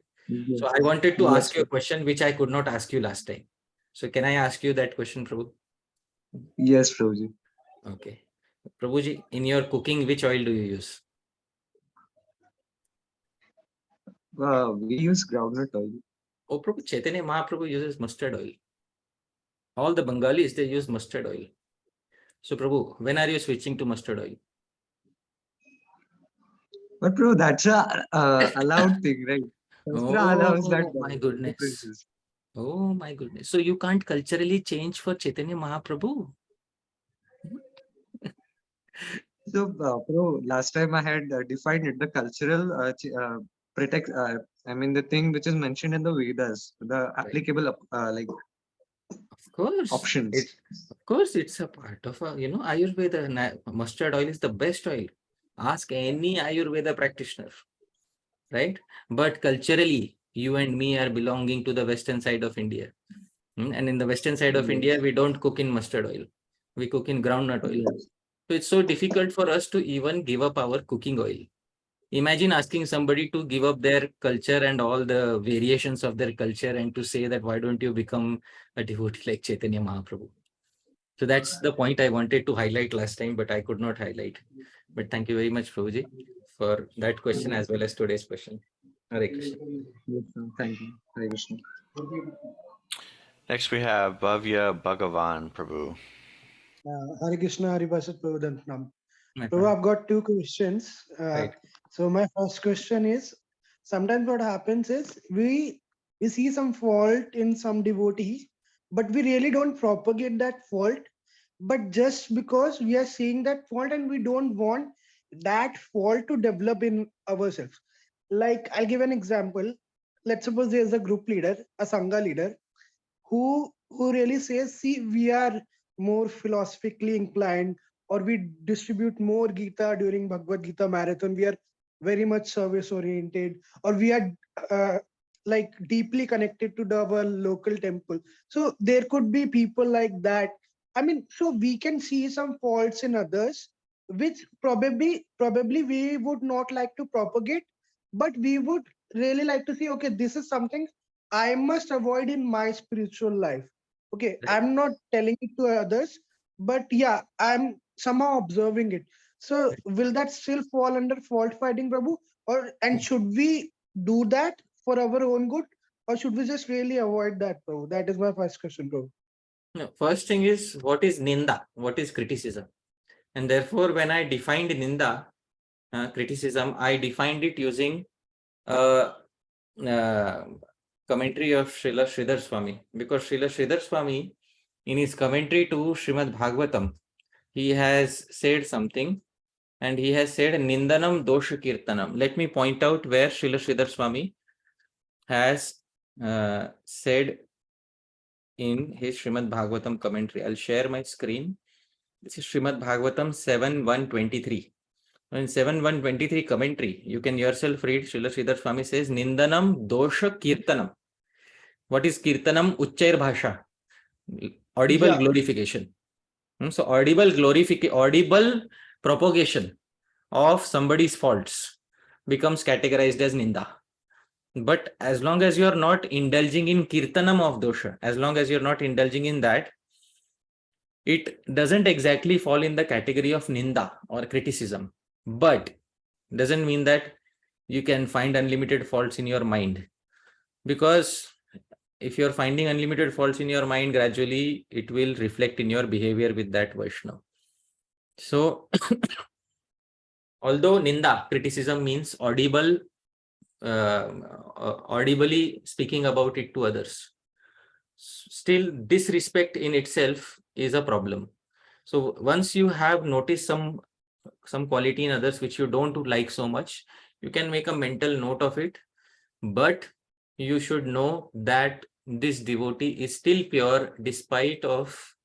So I wanted to ask you a question which I could not ask you last time. So can I ask you that question, Prabhu? Yes, Prabhuji. Okay. Prabhuji, in your cooking, which oil do you use? We use groundnut oil. Oh, Prabhu, Chaitanya Mahaprabhu uses mustard oil. All the Bengalis, they use mustard oil. So Prabhu, when are you switching to mustard oil? But bro, that's a allowed thing, right? Oh my goodness. Oh my goodness. So you can't culturally change for Chaitanya Mahaprabhu? So, bro, last time I had defined it, the cultural the thing which is mentioned in the Vedas, the applicable of course options. Of course, it's a part of Ayurveda. Mustard oil is the best oil. Ask any Ayurveda practitioner, right? But culturally, you and me are belonging to the western side of India. And in the western side of India, we don't cook in mustard oil. We cook in groundnut oil. So it's so difficult for us to even give up our cooking oil. Imagine asking somebody to give up their culture and all the variations of their culture and to say that, why don't you become a devotee like Chaitanya Mahaprabhu? So that's the point I wanted to highlight last time, but I could not highlight. But thank you very much, Prabhuji, for that question as well as today's question. Hare Krishna. Thank you. Hare Krishna. Next we have Bhavya Bhagavan Prabhu. Hare Krishna, Hari Bhakti Vilasa. Prabhu, I've got two questions. Right. So my first question is, sometimes what happens is we see some fault in some devotee, but we really don't propagate that fault. But just because we are seeing that fault and we don't want that fault to develop in ourselves. Like, I'll give an example. Let's suppose there's a group leader, a Sangha leader, who really says, see, we are more philosophically inclined, or we distribute more Gita during Bhagavad Gita marathon. We are very much service oriented, or we are deeply connected to our local temple. So there could be people like that. I mean, so we can see some faults in others, which probably we would not like to propagate, but we would really like to see, okay, this is something I must avoid in my spiritual life. Okay, Right. I'm not telling it to others, but yeah, I'm somehow observing it. So will that still fall under fault finding, Prabhu? And should we do that for our own good, or should we just really avoid that, Prabhu? That is my first question, Prabhu. No, first thing is, what is Ninda? What is criticism? And therefore, when I defined Ninda, criticism, I defined it using commentary of Srila Sridhar Swami, because Srila Sridhar Swami, in his commentary to Srimad Bhagavatam, he has said something, and he has said Nindanam Dosha Kirtanam. Let me point out where Srila Sridhar Swami has said in his Srimad Bhagavatam commentary. I'll share my screen. This is Srimad Bhagavatam 7.1.23. In 7.1.23 commentary, you can yourself read. Srila Sridhar Swami says, Nindanam Dosha Kirtanam. What is Kirtanam? Uchchair Bhasha. Audible Yeah. glorification. So audible propagation of somebody's faults becomes categorized as Ninda. But as long as you are not indulging in Kirtanam of dosha, as long as you're not indulging in that, it doesn't exactly fall in the category of Ninda or criticism. But doesn't mean that you can find unlimited faults in your mind. Because if you're finding unlimited faults in your mind, gradually it will reflect in your behavior with that Vaishnava. So, although Ninda, criticism means audibly speaking about it to others, still disrespect in itself is a problem. So once you have noticed some quality in others which you don't like so much, you can make a mental note of it, but you should know that this devotee is still pure despite of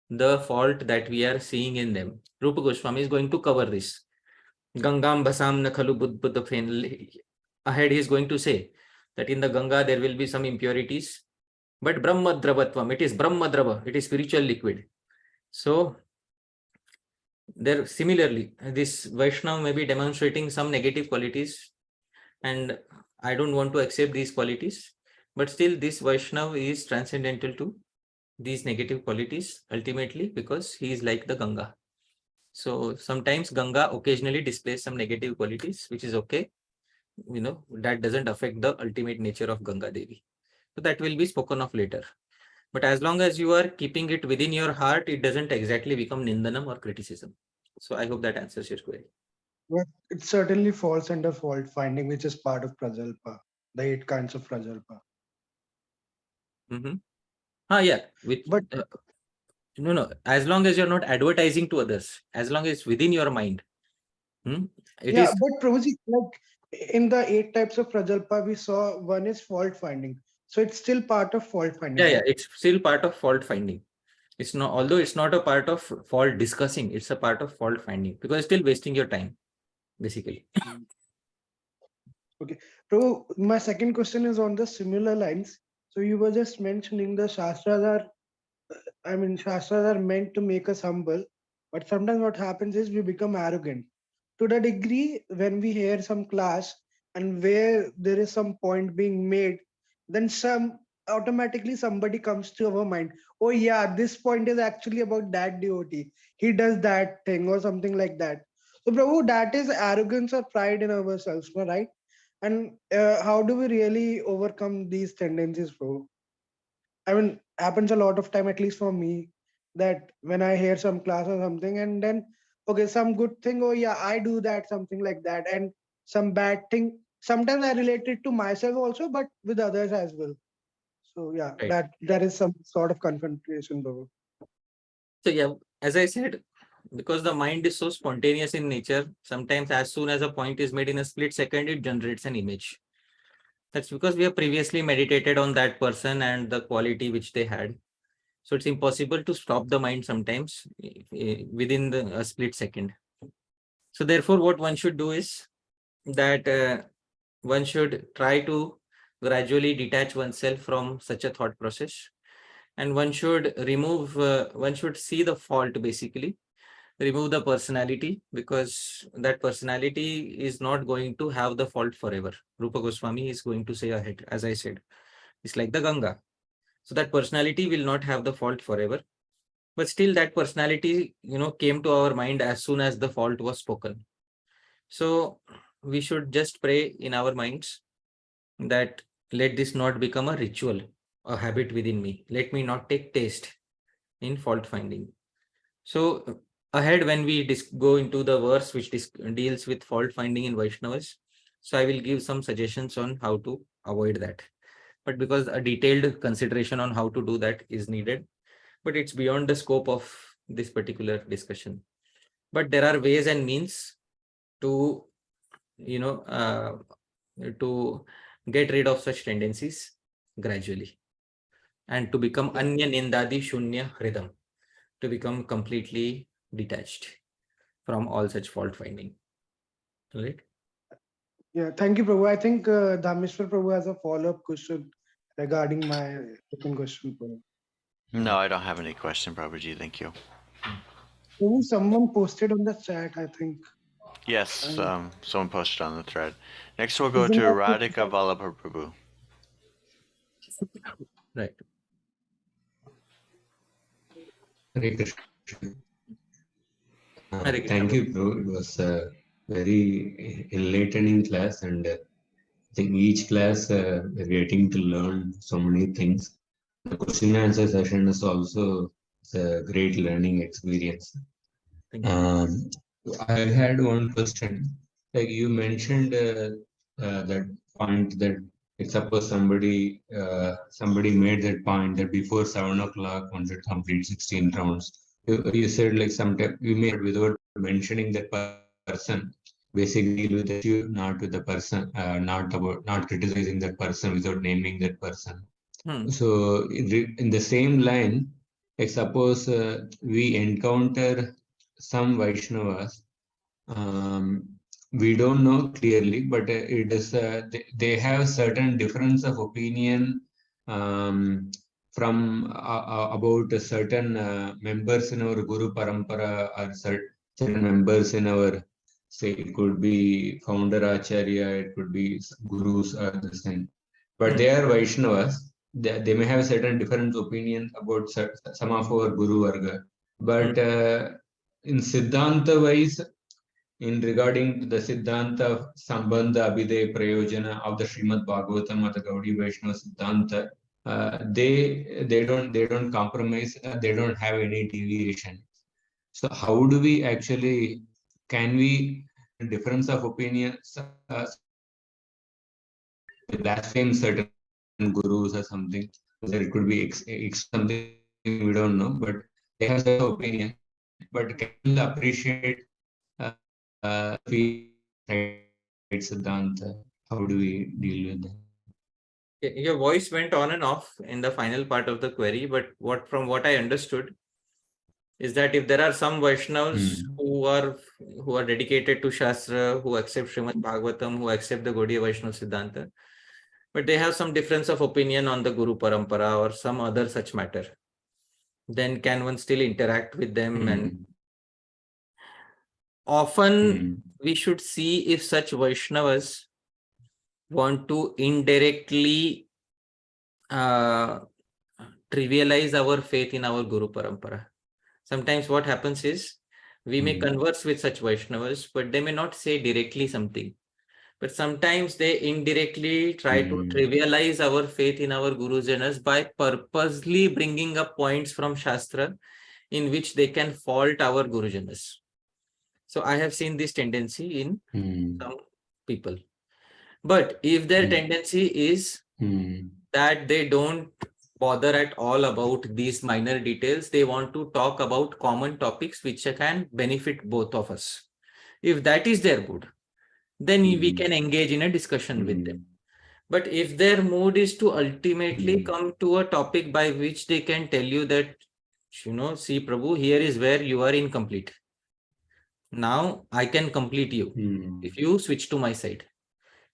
the fault that we are seeing in them. Rupa Goswami is going to cover this. Gangam basam nakhalu buddha fen. Ahead he is going to say that in the Ganga there will be some impurities, but Brahma Dravatvam, it is Brahma Drava, it is spiritual liquid. So there similarly, this Vaishnava may be demonstrating some negative qualities, and I don't want to accept these qualities, but still this Vaishnava is transcendental to these negative qualities ultimately, because he is like the Ganga. So sometimes Ganga occasionally displays some negative qualities, which is okay. That doesn't affect the ultimate nature of Ganga Devi. So that will be spoken of later. But as long as you are keeping it within your heart, it doesn't exactly become Nindanam or criticism. So I hope that answers your query. But it certainly falls under fault finding, which is part of Prajalpa, the 8 kinds of Prajalpa. Yeah. But No. As long as you're not advertising to others, as long as it's within your mind, it yeah, is. but Prabhuji, like in the 8 types of Prajalpa, we saw one is fault finding. So it's still part of fault finding. Yeah, right? it's still part of fault finding. It's not, although it's not a part of fault discussing, it's a part of fault finding, because it's still wasting your time, basically. Okay. So my second question is on the similar lines. So you were just mentioning the Shastras are meant to make us humble, but sometimes what happens is we become arrogant. To the degree when we hear some class and where there is some point being made, then automatically somebody comes to our mind. Oh yeah, this point is actually about that devotee. He does that thing or something like that. So Prabhu, that is arrogance or pride in ourselves, right? And how do we really overcome these tendencies, Prabhu? I mean, happens a lot of time, at least for me, that when I hear some class or something, and then okay, some good thing, oh yeah, I do that, something like that, and some bad thing. Sometimes I relate it to myself also, but with others as well. So yeah, Right. that is some sort of confrontation, though. So yeah, as I said, because the mind is so spontaneous in nature, sometimes as soon as a point is made in a split second, it generates an image. That's because we have previously meditated on that person and the quality which they had. So it's impossible to stop the mind sometimes within a split second. So therefore, what one should do is that one should try to gradually detach oneself from such a thought process, and one should one should see the fault, basically remove the personality, because that personality is not going to have the fault forever. Rupa Goswami is going to say ahead, as I said, it's like the Ganga. So that personality will not have the fault forever, but still that personality came to our mind as soon as the fault was spoken. So we should just pray in our minds that let this not become a ritual, a habit within me. Let me not take taste in fault finding. So ahead when we go into the verse which deals with fault finding in Vaishnavas. So I will give some suggestions on how to avoid that. But because a detailed consideration on how to do that is needed, but it's beyond the scope of this particular discussion. But there are ways and means to, to get rid of such tendencies gradually and to become anya nindadi shunya hridam, to become completely detached from all such fault finding. Right? Yeah, thank you, Prabhu. I think Dhāmeśvara Prabhu has a follow-up question regarding my second question. Prabhu. No, I don't have any question, Prabhuji. Thank you. Prabhu, someone posted on the chat, I think. Yes, someone posted on the thread. Next, we'll go Isn't to that Radhika Vallabha Prabhu. Right. Hare Krishna. Hare Krishna, Thank you, bro. It was a very enlightening class, and I think each class we're getting to learn so many things. The question and answer session is also a great learning experience. Thank you. I had one question. Like you mentioned that point that if suppose somebody made that point that before 7 o'clock one should complete 16 rounds. You said like sometimes we may without mentioning that person, basically deal with the issue, not with the person, not criticizing that person without naming that person. So in the same line, like suppose we encounter some Vaishnavas, we don't know clearly, but it is they have certain difference of opinion from about a certain members in our Guru Parampara or certain members in our, say it could be founder Acharya, it could be gurus or this thing, but they are Vaishnavas. They may have certain different opinion about some of our Guru Varga, but in Siddhanta wise, in regarding to the Siddhanta of Sambandha Abhiday Prayojana of the Srimad Bhagavatam or the Gaudiya Vaishnava Siddhanta, they don't compromise, they don't have any deviation. So how do we actually, can we, difference of opinion, blaspheme certain gurus or something, that it could be something we don't know, but they have their opinion, but can we appreciate Siddhanta? How do we deal with that? Your voice went on and off in the final part of the query, but from what I understood is that if there are some Vaishnavas who are dedicated to Shastra, who accept Srimad Bhagavatam, who accept the Gaudiya Vaishnava Siddhanta, but they have some difference of opinion on the Guru Parampara or some other such matter, then can one still interact with them? And often we should see if such Vaishnavas want to indirectly trivialize our faith in our Guru Parampara. Sometimes what happens is we may converse with such Vaishnavas, but they may not say directly something. But sometimes they indirectly try to trivialize our faith in our Guru Janas by purposely bringing up points from Shastra in which they can fault our Guru Janas. So I have seen this tendency in some people. But if their tendency is that they don't bother at all about these minor details, they want to talk about common topics which can benefit both of us. If that is their mood, then we can engage in a discussion with them. But if their mood is to ultimately come to a topic by which they can tell you that, see Prabhu, here is where you are incomplete. Now I can complete you if you switch to my side.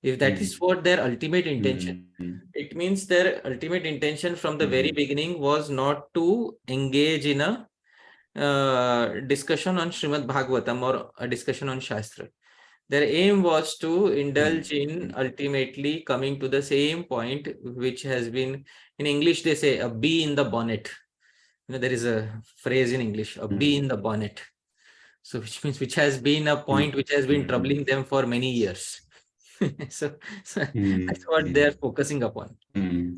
If that is what their ultimate intention, it means their ultimate intention from the very beginning was not to engage in a discussion on Srimad Bhagavatam or a discussion on Shastra. Their aim was to indulge in ultimately coming to the same point, which has been, in English they say, a bee in the bonnet. There is a phrase in English, a bee in the bonnet. So which means which has been a point which has been troubling them for many years. so that's what they are focusing upon.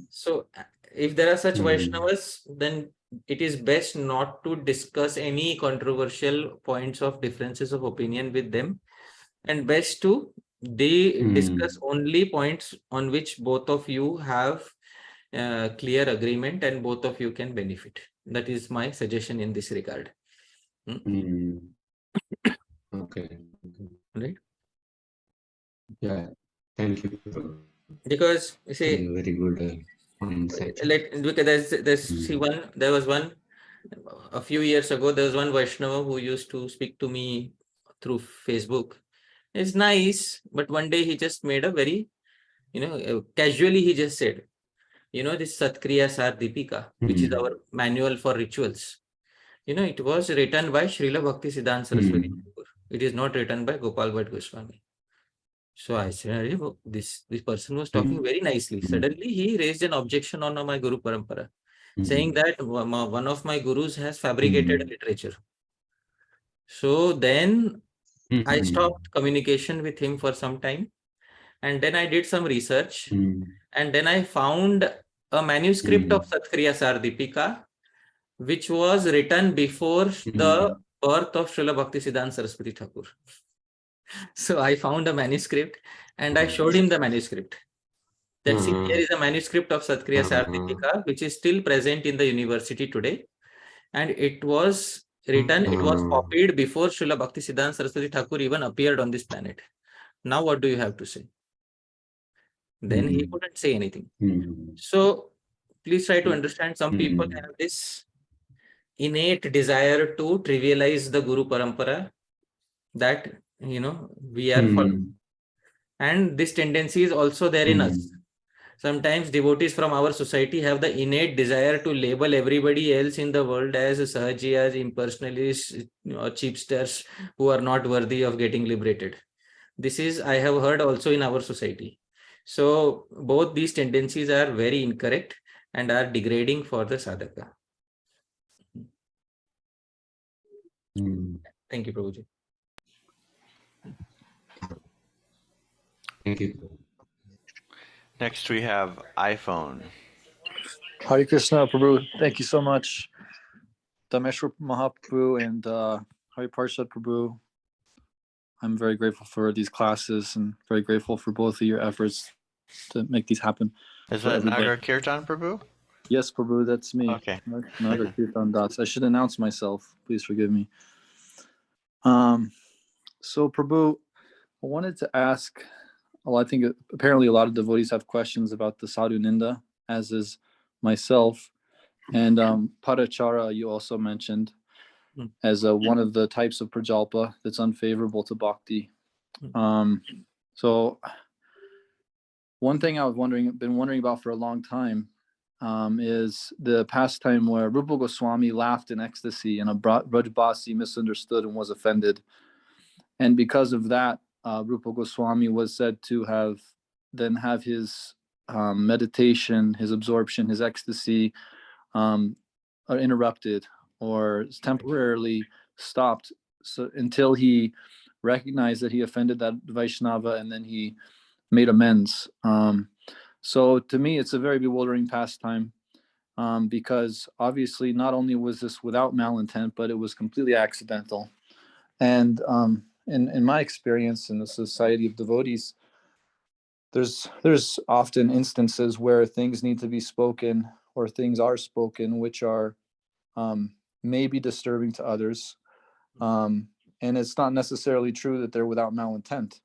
So if there are such Vaishnavas, then it is best not to discuss any controversial points of differences of opinion with them, and best to discuss only points on which both of you have clear agreement and both of you can benefit. That is my suggestion in this regard. Okay. Right? Yeah. Thank you. Because you see, Very good insight. because there was one a few years ago, there was one Vaishnava who used to speak to me through Facebook. It's nice, but one day he just made a very, casually he just said, this Satkriya Sar Deepika, which is our manual for rituals. It was written by Srila Bhaktisiddhanta Saraswati Thakura. It is not written by Gopal Bhatt Goswami. So I said, this person was talking very nicely. Suddenly he raised an objection on my Guru Parampara, saying that one of my gurus has fabricated literature. So then I stopped communication with him for some time. And then I did some research. And then I found a manuscript of Satkriya Sar Deepika, which was written before the birth of Srila Bhaktisiddhanta Saraswati Thakura. So I found a manuscript and I showed him the manuscript. That see, here is a manuscript of Satkriya Sar Deepika, which is still present in the university today. And it was written, it was copied before Srila Bhaktisiddhanta Saraswati Thakura even appeared on this planet. Now what do you have to say? Then he couldn't say anything. So please try to understand, some people have this innate desire to trivialize the Guru Parampara that, we are following. And this tendency is also there in us. Sometimes devotees from our society have the innate desire to label everybody else in the world as sahajiyas, impersonalists, or cheapsters who are not worthy of getting liberated. This is, I have heard, also in our society. So both these tendencies are very incorrect and are degrading for the sadhaka. Thank you, Prabhuji. Thank you. Next we have iPhone. Hare Krishna, Prabhu. Thank you so much. Dhāmeśvara Mahāprabhu and Hari Pārṣada Prabhu. I'm very grateful for these classes and very grateful for both of your efforts to make these happen. Is that Nagar Kirtan, Prabhu? Yes, Prabhu, that's me. Okay. Nagar Kirtan Dāsa. I should announce myself. Please forgive me. So, Prabhu, I wanted to ask, well, I think apparently a lot of devotees have questions about the Sadhu Ninda, as is myself. And Padachara, you also mentioned as one of the types of Prajalpa that's unfavorable to bhakti. So one thing I've been wondering about for a long time is the pastime where Rupa Goswami laughed in ecstasy and a Brajbasi misunderstood and was offended. And because of that, Rupa Goswami was said to have his meditation, his absorption, his ecstasy interrupted or temporarily stopped, so until he recognized that he offended that Vaisnava and then he made amends. So to me, it's a very bewildering pastime because obviously not only was this without malintent, but it was completely accidental. And in my experience in the society of devotees, there's often instances where things need to be spoken or things are spoken which are maybe disturbing to others. And it's not necessarily true that they're without malintent.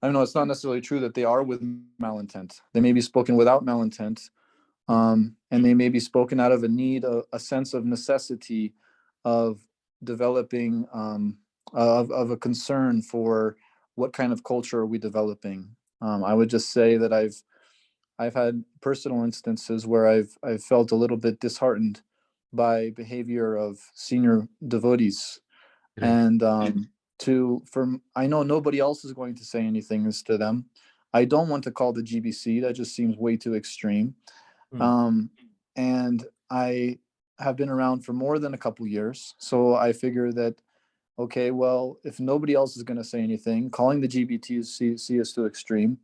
I know it's not necessarily true that they are with malintent. They may be spoken without malintent, and they may be spoken out of a need, a sense of necessity of developing, of a concern for what kind of culture are we developing. I would just say that I've had personal instances where I've felt a little bit disheartened by behavior of senior devotees, and I know nobody else is going to say anything as to them. I don't want to call the GBC. That just seems way too extreme. And I have been around for more than a couple years, so I figure that, okay, well, if nobody else is going to say anything, calling the GBC is too extreme.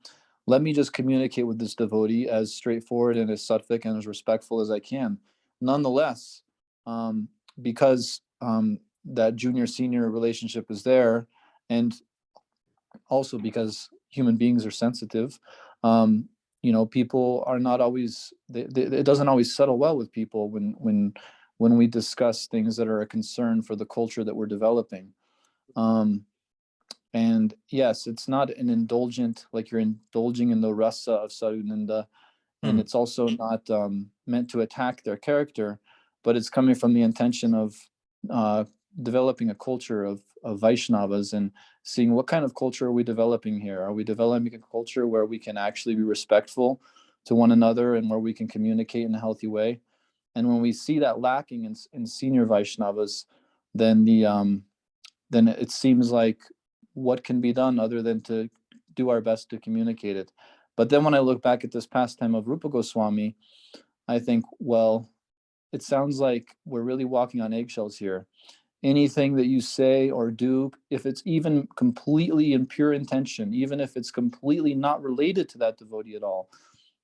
Let me just communicate with this devotee as straightforward and as sattvic and as respectful as I can. Nonetheless, because that junior-senior relationship is there, and also because human beings are sensitive. People are not always. It doesn't always settle well with people when we discuss things that are a concern for the culture that we're developing. And yes, it's not an indulgent, like you're indulging in the rasa of Sadhu Ninda, and it's also not meant to attack their character, but it's coming from the intention of developing a culture of Vaishnavas and seeing what kind of culture are we developing here. Are we developing a culture where we can actually be respectful to one another and where we can communicate in a healthy way? And when we see that lacking in senior Vaishnavas, then then it seems like what can be done other than to do our best to communicate it. But then when I look back at this pastime of Rupa Goswami, I think, well, it sounds like we're really walking on eggshells here. Anything that you say or do, if it's even completely in pure intention, even if it's completely not related to that devotee at all,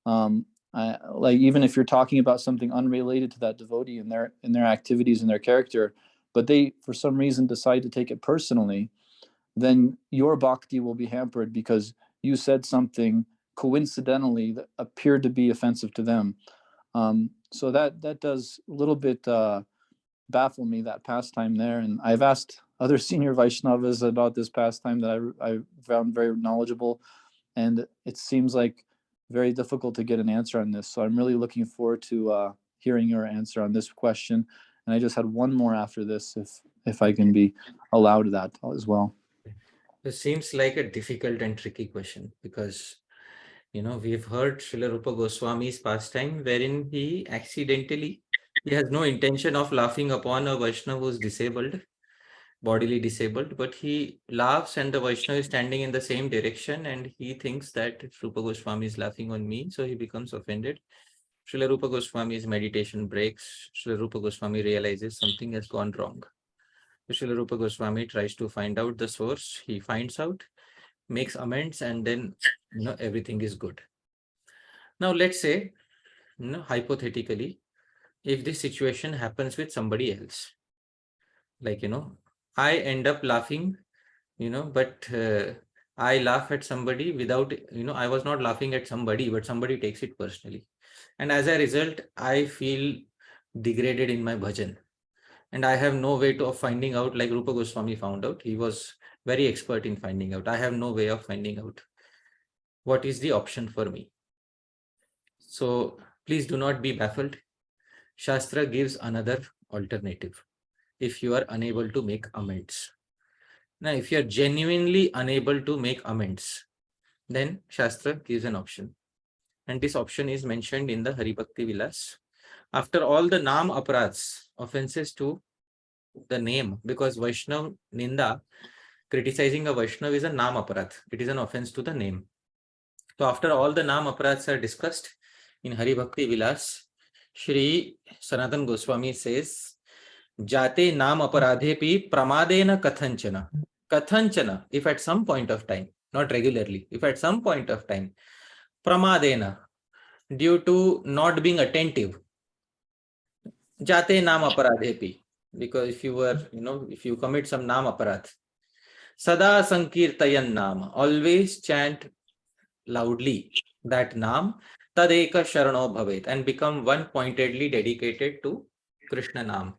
like even if you're talking about something unrelated to that devotee and their activities and their character, but they for some reason decide to take it personally, then your bhakti will be hampered because you said something coincidentally that appeared to be offensive to them. So that does a little bit baffle me, that pastime there. And I've asked other senior Vaishnavas about this pastime that I found very knowledgeable, and it seems like very difficult to get an answer on this. So I'm really looking forward to hearing your answer on this question. And I just had one more after this, if I can be allowed that as well. It seems like a difficult and tricky question because, we've heard Srila Rupa Goswami's pastime wherein he has no intention of laughing upon a Vaishnava who is disabled, bodily disabled, but he laughs and the Vaishnava is standing in the same direction and he thinks that Rupa Goswami is laughing on me, so he becomes offended. Srila Rupa Goswami's meditation breaks. Srila Rupa Goswami realizes something has gone wrong. Srila Rupa Goswami tries to find out the source. He finds out, makes amends, and then everything is good. Now let's say, hypothetically, if this situation happens with somebody else, like I end up laughing, but I laugh at somebody without, I was not laughing at somebody, but somebody takes it personally, and as a result I feel degraded in my bhajan. And I have no way of finding out, like Rupa Goswami found out. He was very expert in finding out. I have no way of finding out what is the option for me. So please do not be baffled. Shastra gives another alternative if you are unable to make amends. Now, if you are genuinely unable to make amends, then Shastra gives an option. And this option is mentioned in the Hari Bhakti Vilasa. After all the Nam Aparadhs, offenses to the name, because Vaishnava Ninda, criticizing a Vaishnava, is a Nam Aparadh. It is an offense to the name. So after all the Nam Aparadhs are discussed in Hari Bhakti Vilasa, Shri Sanatana Goswami says, Jate Nam Aparadhe pi pramadena kathanchana. Kathanchana, if at some point of time, not regularly, if at some point of time, pramadena, due to not being attentive, Jate Nam Aparadhe pi. Because if you commit some Nam Aparadh, Sada Sankirtayan Nam, always chant loudly that Nam, Tadeka Sharano Bhavet, and become one pointedly dedicated to Krishna Nam.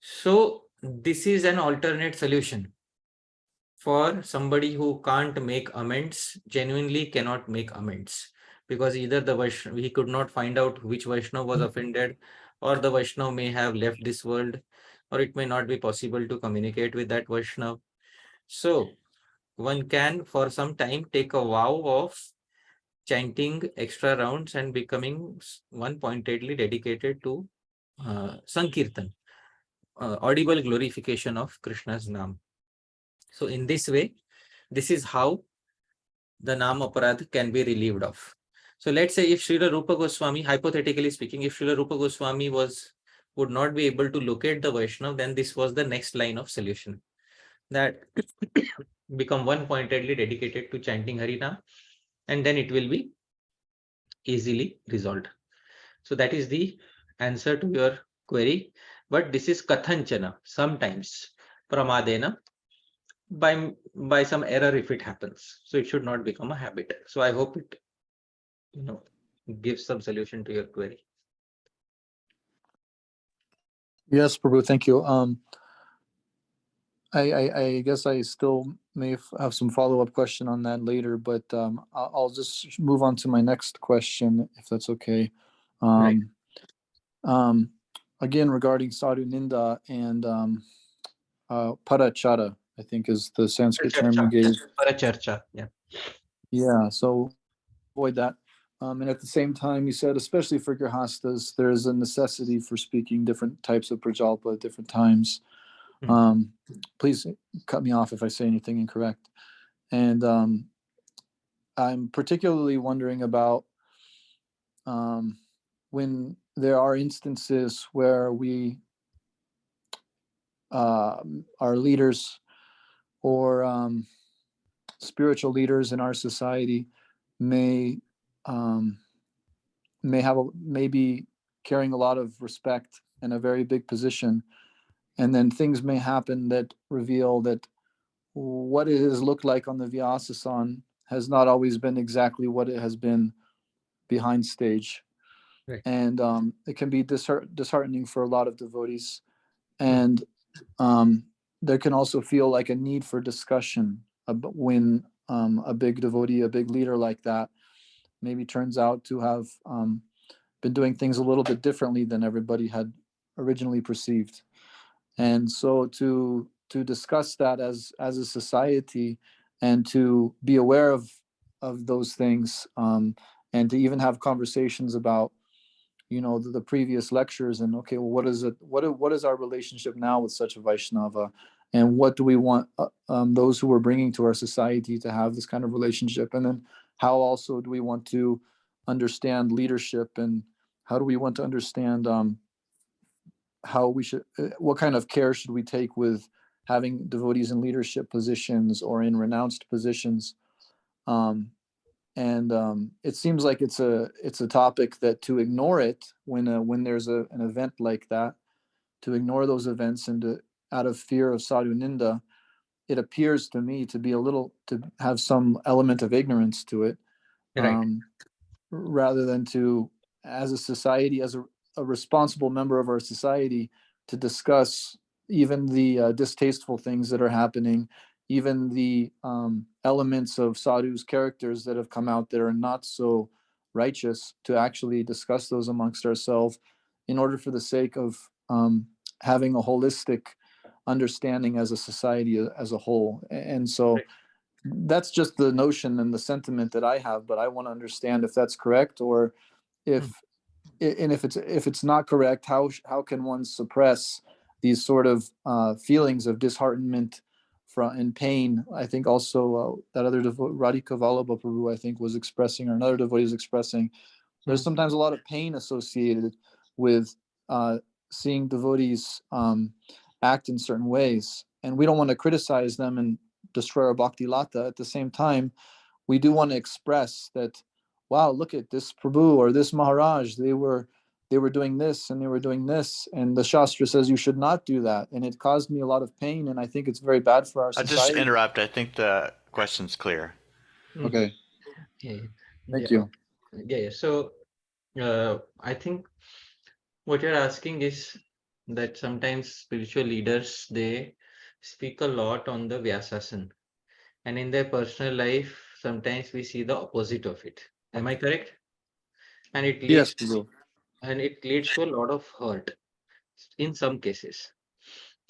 So this is an alternate solution for somebody who can't make amends, genuinely cannot make amends, because either the Vaishnava, he could not find out which Vaishnava was offended, or the Vaishnava may have left this world, or it may not be possible to communicate with that Vaishnava. So one can for some time take a vow of chanting extra rounds and becoming one pointedly dedicated to Sankirtan, audible glorification of Krishna's Nam. So in this way, this is how the Nam Aparadh can be relieved of. So let's say if Srila Rupa Goswami, hypothetically speaking, if Srila Rupa Goswami would not be able to locate the Vaishnava, then this was the next line of solution, that become one pointedly dedicated to chanting Harinam, and then it will be easily resolved. So that is the answer to your query, but this is kathanchana, sometimes, pramadena, by some error if it happens. So it should not become a habit. So I hope it, gives some solution to your query. Yes, Prabhu, thank you. I guess I still may have some follow-up question on that later, but I'll just move on to my next question, if that's okay. Right. Again, regarding Sadhu Ninda and Parachara, I think is the Sanskrit term you gave. Paracharcha, yeah. Yeah, so avoid that. And at the same time, you said, especially for Grihastas, there is a necessity for speaking different types of Prajalpa at different times. Please cut me off if I say anything incorrect. And I'm particularly wondering about when there are instances where we, our leaders or spiritual leaders in our society may be carrying a lot of respect and a very big position, and then things may happen that reveal that what it has looked like on the Vyasasan has not always been exactly what it has been behind stage. Right. And it can be disheartening for a lot of devotees. And there can also feel like a need for discussion when a big devotee, a big leader like that, maybe turns out to have been doing things a little bit differently than everybody had originally perceived. And so to discuss that as a society and to be aware of those things, and to even have conversations about, the previous lectures and, okay, well, what is our relationship now with such a Vaishnava, and what do we want those who we're bringing to our society to have this kind of relationship, and then how also do we want to understand leadership, and how do we want to understand how we should, what kind of care should we take with having devotees in leadership positions or in renounced positions. And it seems like it's a topic that to ignore it when there's an event like that, to ignore those events and out of fear of Sadhu Ninda, it appears to me to have some element of ignorance to it, Right. rather than to, as a society, as a responsible member of our society, to discuss even the distasteful things that are happening, even the elements of sadhus' characters that have come out that are not so righteous, to actually discuss those amongst ourselves in order for the sake of having a holistic understanding as a society as a whole. And so that's just the notion and the sentiment that I have, but I want to understand if that's correct, or if it's not correct, how can one suppress these sort of feelings of disheartenment and pain. I think also that other Radhika Vallabha Prabhu, I think, was expressing, or another devotee is expressing, there's sometimes a lot of pain associated with seeing devotees act in certain ways, and we don't want to criticize them and destroy our bhakti lata. At the same time, we do want to express that, wow, look at this Prabhu or this Maharaj, they were doing this and they were doing this, and the Shastra says you should not do that, and it caused me a lot of pain, and I think it's very bad for our society. I'll just interrupt. I think the question's clear. Okay. Yeah. Thank you. Yeah. So I think what you're asking is that sometimes spiritual leaders, they speak a lot on the Vyasasana, and in their personal life sometimes we see the opposite of it. Am I correct? And it leads to a lot of hurt in some cases.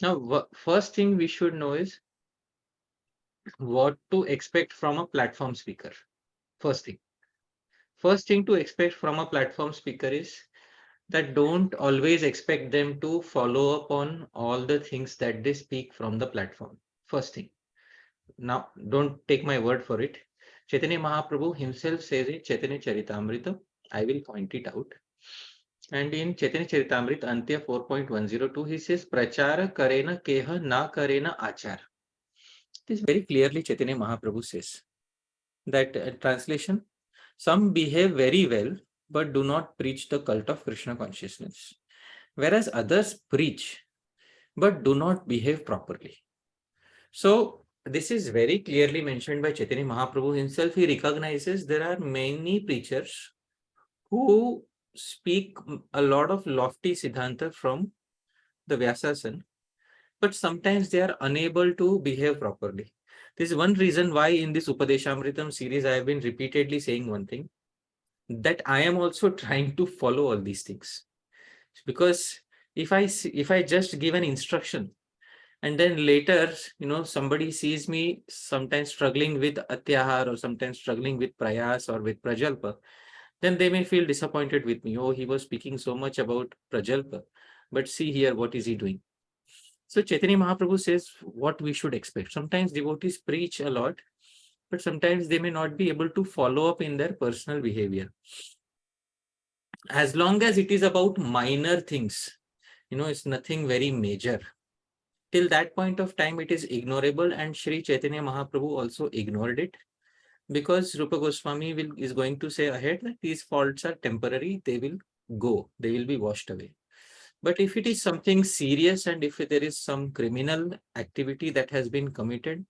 Now, first thing we should know is what to expect from a platform speaker. First thing to expect from a platform speaker is that don't always expect them to follow up on all the things that they speak from the platform. First thing. Now, don't take my word for it. Chaitanya Mahaprabhu himself says in Chaitanya Charitamrita, I will point it out. And in Chaitanya Charitamrita, Antya 4.102, he says, Prachara karena keha na karena achar. This very clearly Chaitanya Mahaprabhu says. That translation, some behave very well, but do not preach the cult of Krishna consciousness. whereas others preach but do not behave properly. So this is very clearly mentioned by Chaitanya Mahaprabhu himself. He recognizes there are many preachers who speak a lot of lofty Siddhanta from the Vyasasana, but sometimes they are unable to behave properly. This is one reason why in this Upadeshamritam series I have been repeatedly saying one thing, that I am also trying to follow all these things. Because if I just give an instruction and then later, somebody sees me sometimes struggling with atyahar or sometimes struggling with prayas or with prajalpa, then they may feel disappointed with me. Oh, he was speaking so much about prajalpa, but see here, what is he doing? So Chaitanya Mahaprabhu says what we should expect. Sometimes devotees preach a lot, but sometimes they may not be able to follow up in their personal behavior. As long as it is about minor things, it's nothing very major. Till that point of time, it is ignorable, and Sri Chaitanya Mahaprabhu also ignored it, because Rupa Goswami is going to say ahead that these faults are temporary, they will go, they will be washed away. But if it is something serious and if there is some criminal activity that has been committed,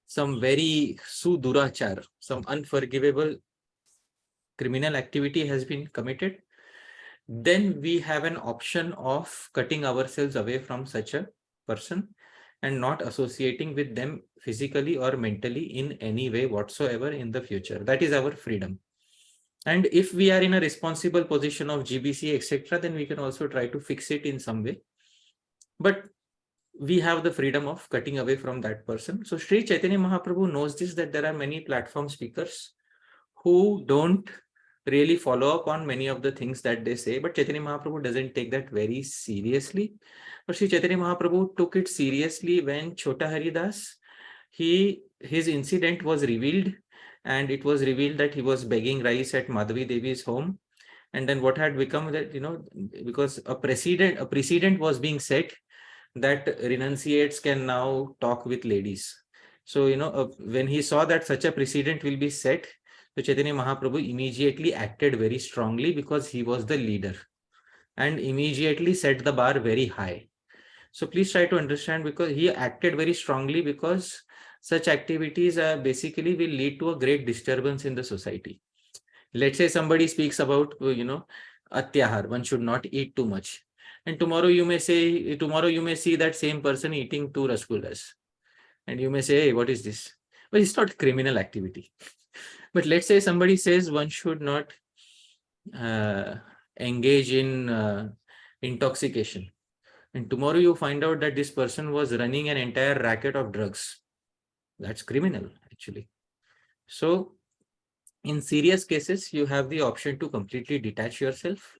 some very sudurachar, some unforgivable criminal activity has been committed, then we have an option of cutting ourselves away from such a person and not associating with them physically or mentally in any way whatsoever in the future. That is our freedom. And if we are in a responsible position of GBC, etc., then we can also try to fix it in some way. But we have the freedom of cutting away from that person. So Sri Chaitanya Mahaprabhu knows this, that there are many platform speakers who don't really follow up on many of the things that they say, but Chaitanya Mahaprabhu doesn't take that very seriously. But Sri Chaitanya Mahaprabhu took it seriously when Chota Haridas, his incident was revealed, and it was revealed that he was begging rice at Madhavi Devi's home. And then what had become that, because a precedent was being set that renunciates can now talk with ladies. So, when he saw that such a precedent will be set, so Chaitanya Mahaprabhu immediately acted very strongly, because he was the leader, and immediately set the bar very high. So please try to understand, because he acted very strongly, because such activities basically will lead to a great disturbance in the society. Let's say somebody speaks about, atyahar, one should not eat too much. And tomorrow you may see that same person eating 2 rasgullas. And you may say, hey, what is this? But it's not criminal activity. But let's say somebody says one should not engage in intoxication. And tomorrow you find out that this person was running an entire racket of drugs. That's criminal, actually. So in serious cases, you have the option to completely detach yourself.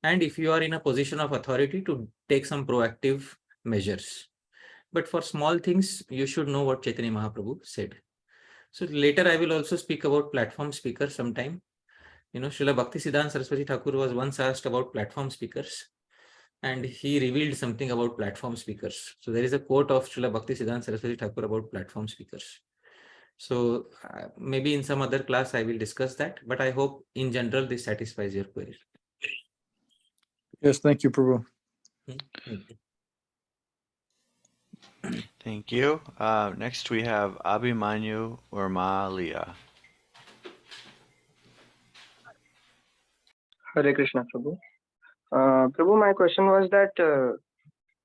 And if you are in a position of authority, to take some proactive measures. But for small things, you should know what Chaitanya Mahaprabhu said. So later I will also speak about platform speakers sometime. Srila Bhaktisiddhanta Saraswati Thakura was once asked about platform speakers, and he revealed something about platform speakers. So there is a quote of Srila Bhaktisiddhanta Saraswati Thakura about platform speakers. So maybe in some other class I will discuss that, but I hope in general this satisfies your query. Yes, thank you, Prabhu. Thank you. Next we have Abhimanyu Urmalia. Hare Krishna, Prabhu. Prabhu, my question was that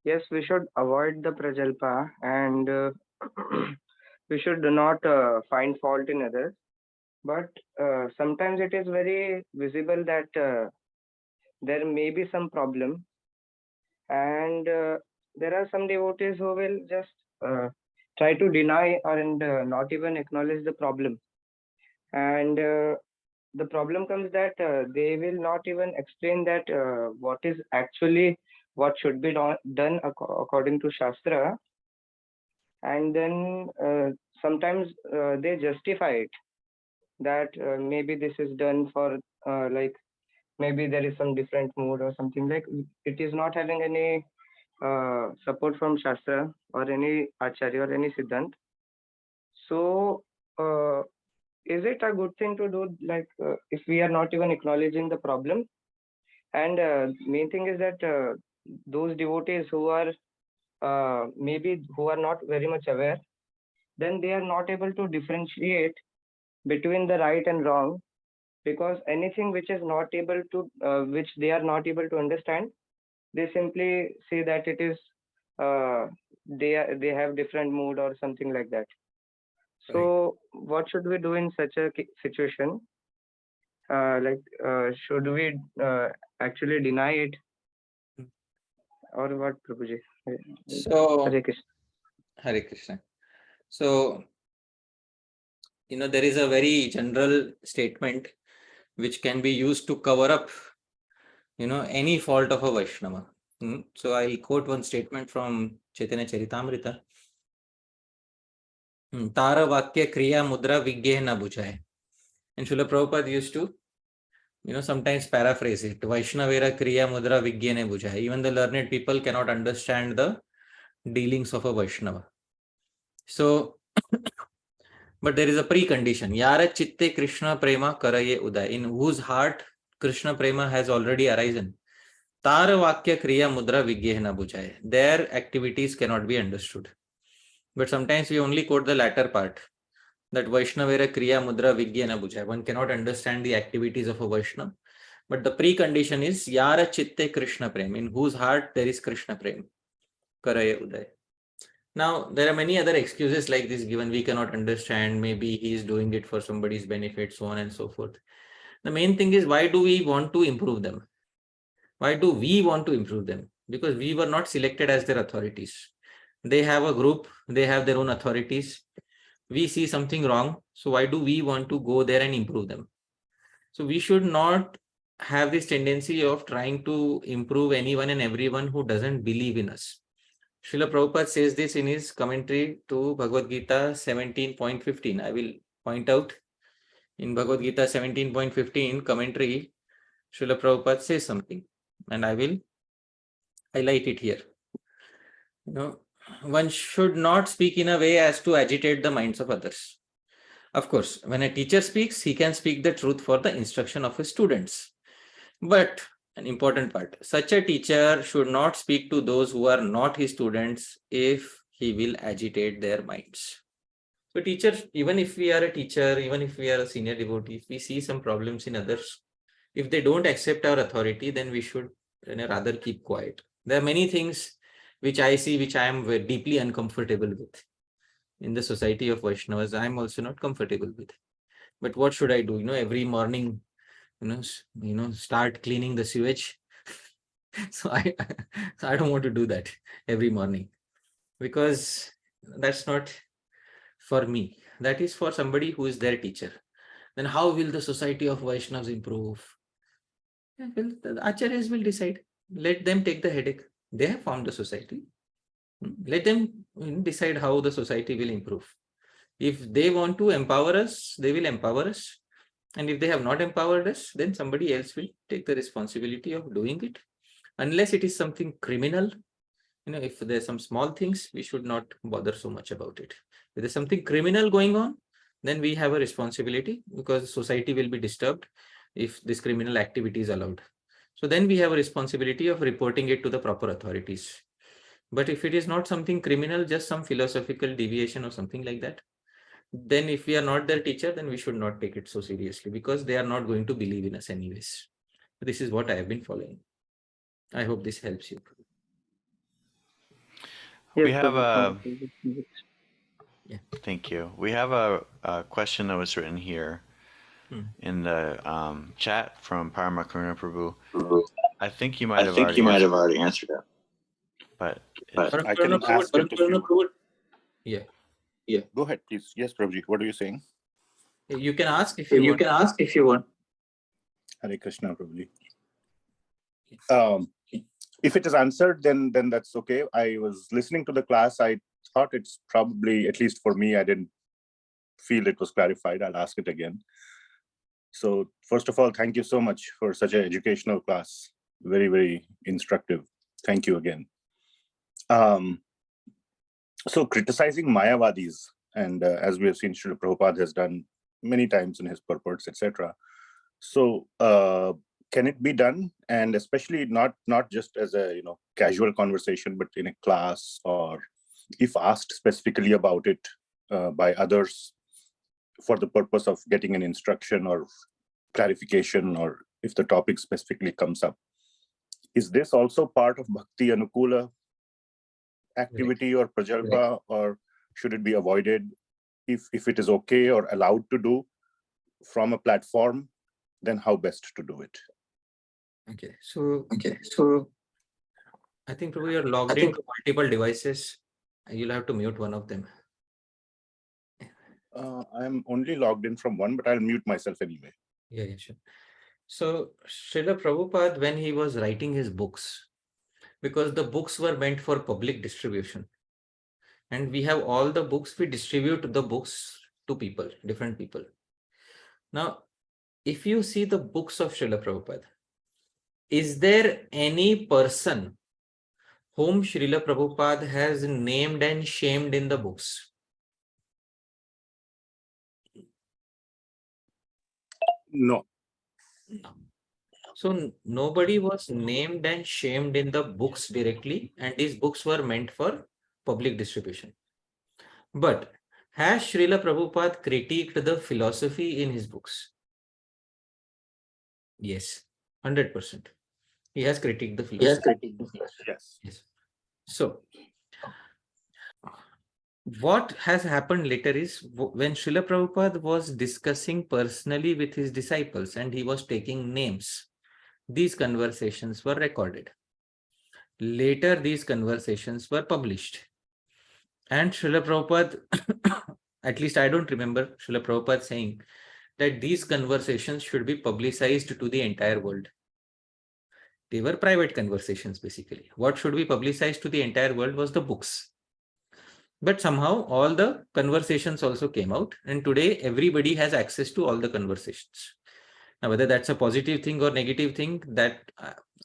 yes, we should avoid the prajalpa and we should not find fault in others. But sometimes it is very visible that there may be some problem, and there are some devotees who will just try to deny and not even acknowledge the problem. And the problem comes that they will not even explain that what is actually what should be done according to Shastra. And then sometimes they justify it, that maybe this is done for like maybe there is some different mood or something, like it is not having any support from Shastra or any Acharya or any Siddhant. So is it a good thing to do, like if we are not even acknowledging the problem? And main thing is that those devotees who are maybe who are not very much aware, then they are not able to differentiate between the right and wrong, because anything which is not able to which they are not able to understand, they simply say that it is they have different mood or something like that. So what should we do in such a situation? Should we actually deny it, or what, Prabhuji? So, Hare Krishna. Hare Krishna. So, there is a very general statement which can be used to cover up, any fault of a Vaishnava. So I'll quote one statement from Chaitanya Charitamrita. Tara Vakya Kriya Mudra Vigye na bujhaye. And Srila Prabhupada used to, sometimes paraphrase it. Vaishnavera Kriya Mudra Vigye na bujhaye. Even the learned people cannot understand the dealings of a Vaishnava. So, but there is a precondition. Yara Chitte Krishna Prema Karaye Uday. In whose heart Krishna Prema has already arisen. Tara Vakya Kriya Mudra Vigye na bujhaye. Their activities cannot be understood. But sometimes we only quote the latter part, that Vaishnavera Kriya Mudra Vigya na bujhaye. One cannot understand the activities of a Vaishnava. But the precondition is Yara Chitte Krishna Prem, in whose heart there is Krishna Prem. Karaye Uday. Now, there are many other excuses like this given. We cannot understand, maybe he is doing it for somebody's benefit, so on and so forth. The main thing is, why do we want to improve them? Why do we want to improve them? Because we were not selected as their authorities. They have a group, they have their own authorities. We see something wrong, so why do we want to go there and improve them? So we should not have this tendency of trying to improve anyone and everyone who doesn't believe in us. Srila Prabhupada says this in his commentary to Bhagavad Gita 17.15. I will point out in Bhagavad Gita 17.15 commentary, Srila Prabhupada says something, and I will highlight it here. One should not speak in a way as to agitate the minds of others. Of course, when a teacher speaks, he can speak the truth for the instruction of his students. But an important part, such a teacher should not speak to those who are not his students if he will agitate their minds. So teacher, even if we are a teacher, even if we are a senior devotee, if we see some problems in others, if they don't accept our authority, then we should rather keep quiet. There are many things which I see, which I am deeply uncomfortable with. In the society of Vaishnavas, I am also not comfortable with. But what should I do? Every morning, start cleaning the sewage. So I don't want to do that every morning, because that's not for me. That is for somebody who is their teacher. Then how will the society of Vaishnavas improve? Well, the acharyas will decide. Let them take the headache. They have formed the society. Let them decide how the society will improve. If they want to empower us, they will empower us. And if they have not empowered us, then somebody else will take the responsibility of doing it. Unless it is something criminal, if there's some small things, we should not bother so much about it. If there's something criminal going on, then we have a responsibility, because society will be disturbed if this criminal activity is allowed. So then we have a responsibility of reporting it to the proper authorities. But if it is not something criminal, just some philosophical deviation or something like that, then if we are not their teacher, then we should not take it so seriously, because they are not going to believe in us anyways. This is what I have been following. I hope this helps you. We have a Yeah. Thank you. We have a question that was written here in the chat from Parama Karuna Prabhu. I think you might have already answered it. But I can ask it if you... Yeah. Go ahead, please. Yes, Prabhuji, what are you saying? You can ask if you want. Hare Krishna, Prabhuji. If it is answered, then that's okay. I was listening to the class. I thought it's probably, at least for me, I didn't feel it was clarified. I'll ask it again. So first of all, thank you so much for such an educational class. Very, very instructive. Thank you again. So criticizing Mayavadis, and as we have seen, Srila Prabhupada has done many times in his purports, etc. So can it be done? And especially not just as a casual conversation, but in a class, or if asked specifically about it by others for the purpose of getting an instruction or clarification, or if the topic specifically comes up. Is this also part of Bhakti Anukula activity or Prajalpa, or should it be avoided? If it is okay or allowed to do from a platform, then how best to do it? Okay, so I think Prabhu, you're logged into multiple devices. You'll have to mute one of them. I'm only logged in from one, but I'll mute myself anyway. Yeah, sure. So Srila Prabhupada, when he was writing his books, because the books were meant for public distribution, and we have all the books, we distribute the books to people, different people. Now, if you see the books of Srila Prabhupada, is there any person whom Srila Prabhupada has named and shamed in the books? No. No. So nobody was named and shamed in the books directly, and these books were meant for public distribution. But has Srila Prabhupada critiqued the philosophy in his books? Yes, 100%. He has critiqued the philosophy. Yes. So what has happened later is, when Srila Prabhupada was discussing personally with his disciples and he was taking names, these conversations were recorded. Later, these conversations were published. And Srila Prabhupada, at least I don't remember Srila Prabhupada saying that these conversations should be publicized to the entire world. They were private conversations, basically. What should be publicized to the entire world was the books. But somehow all the conversations also came out, and today everybody has access to all the conversations. Now, whether that's a positive thing or negative thing, that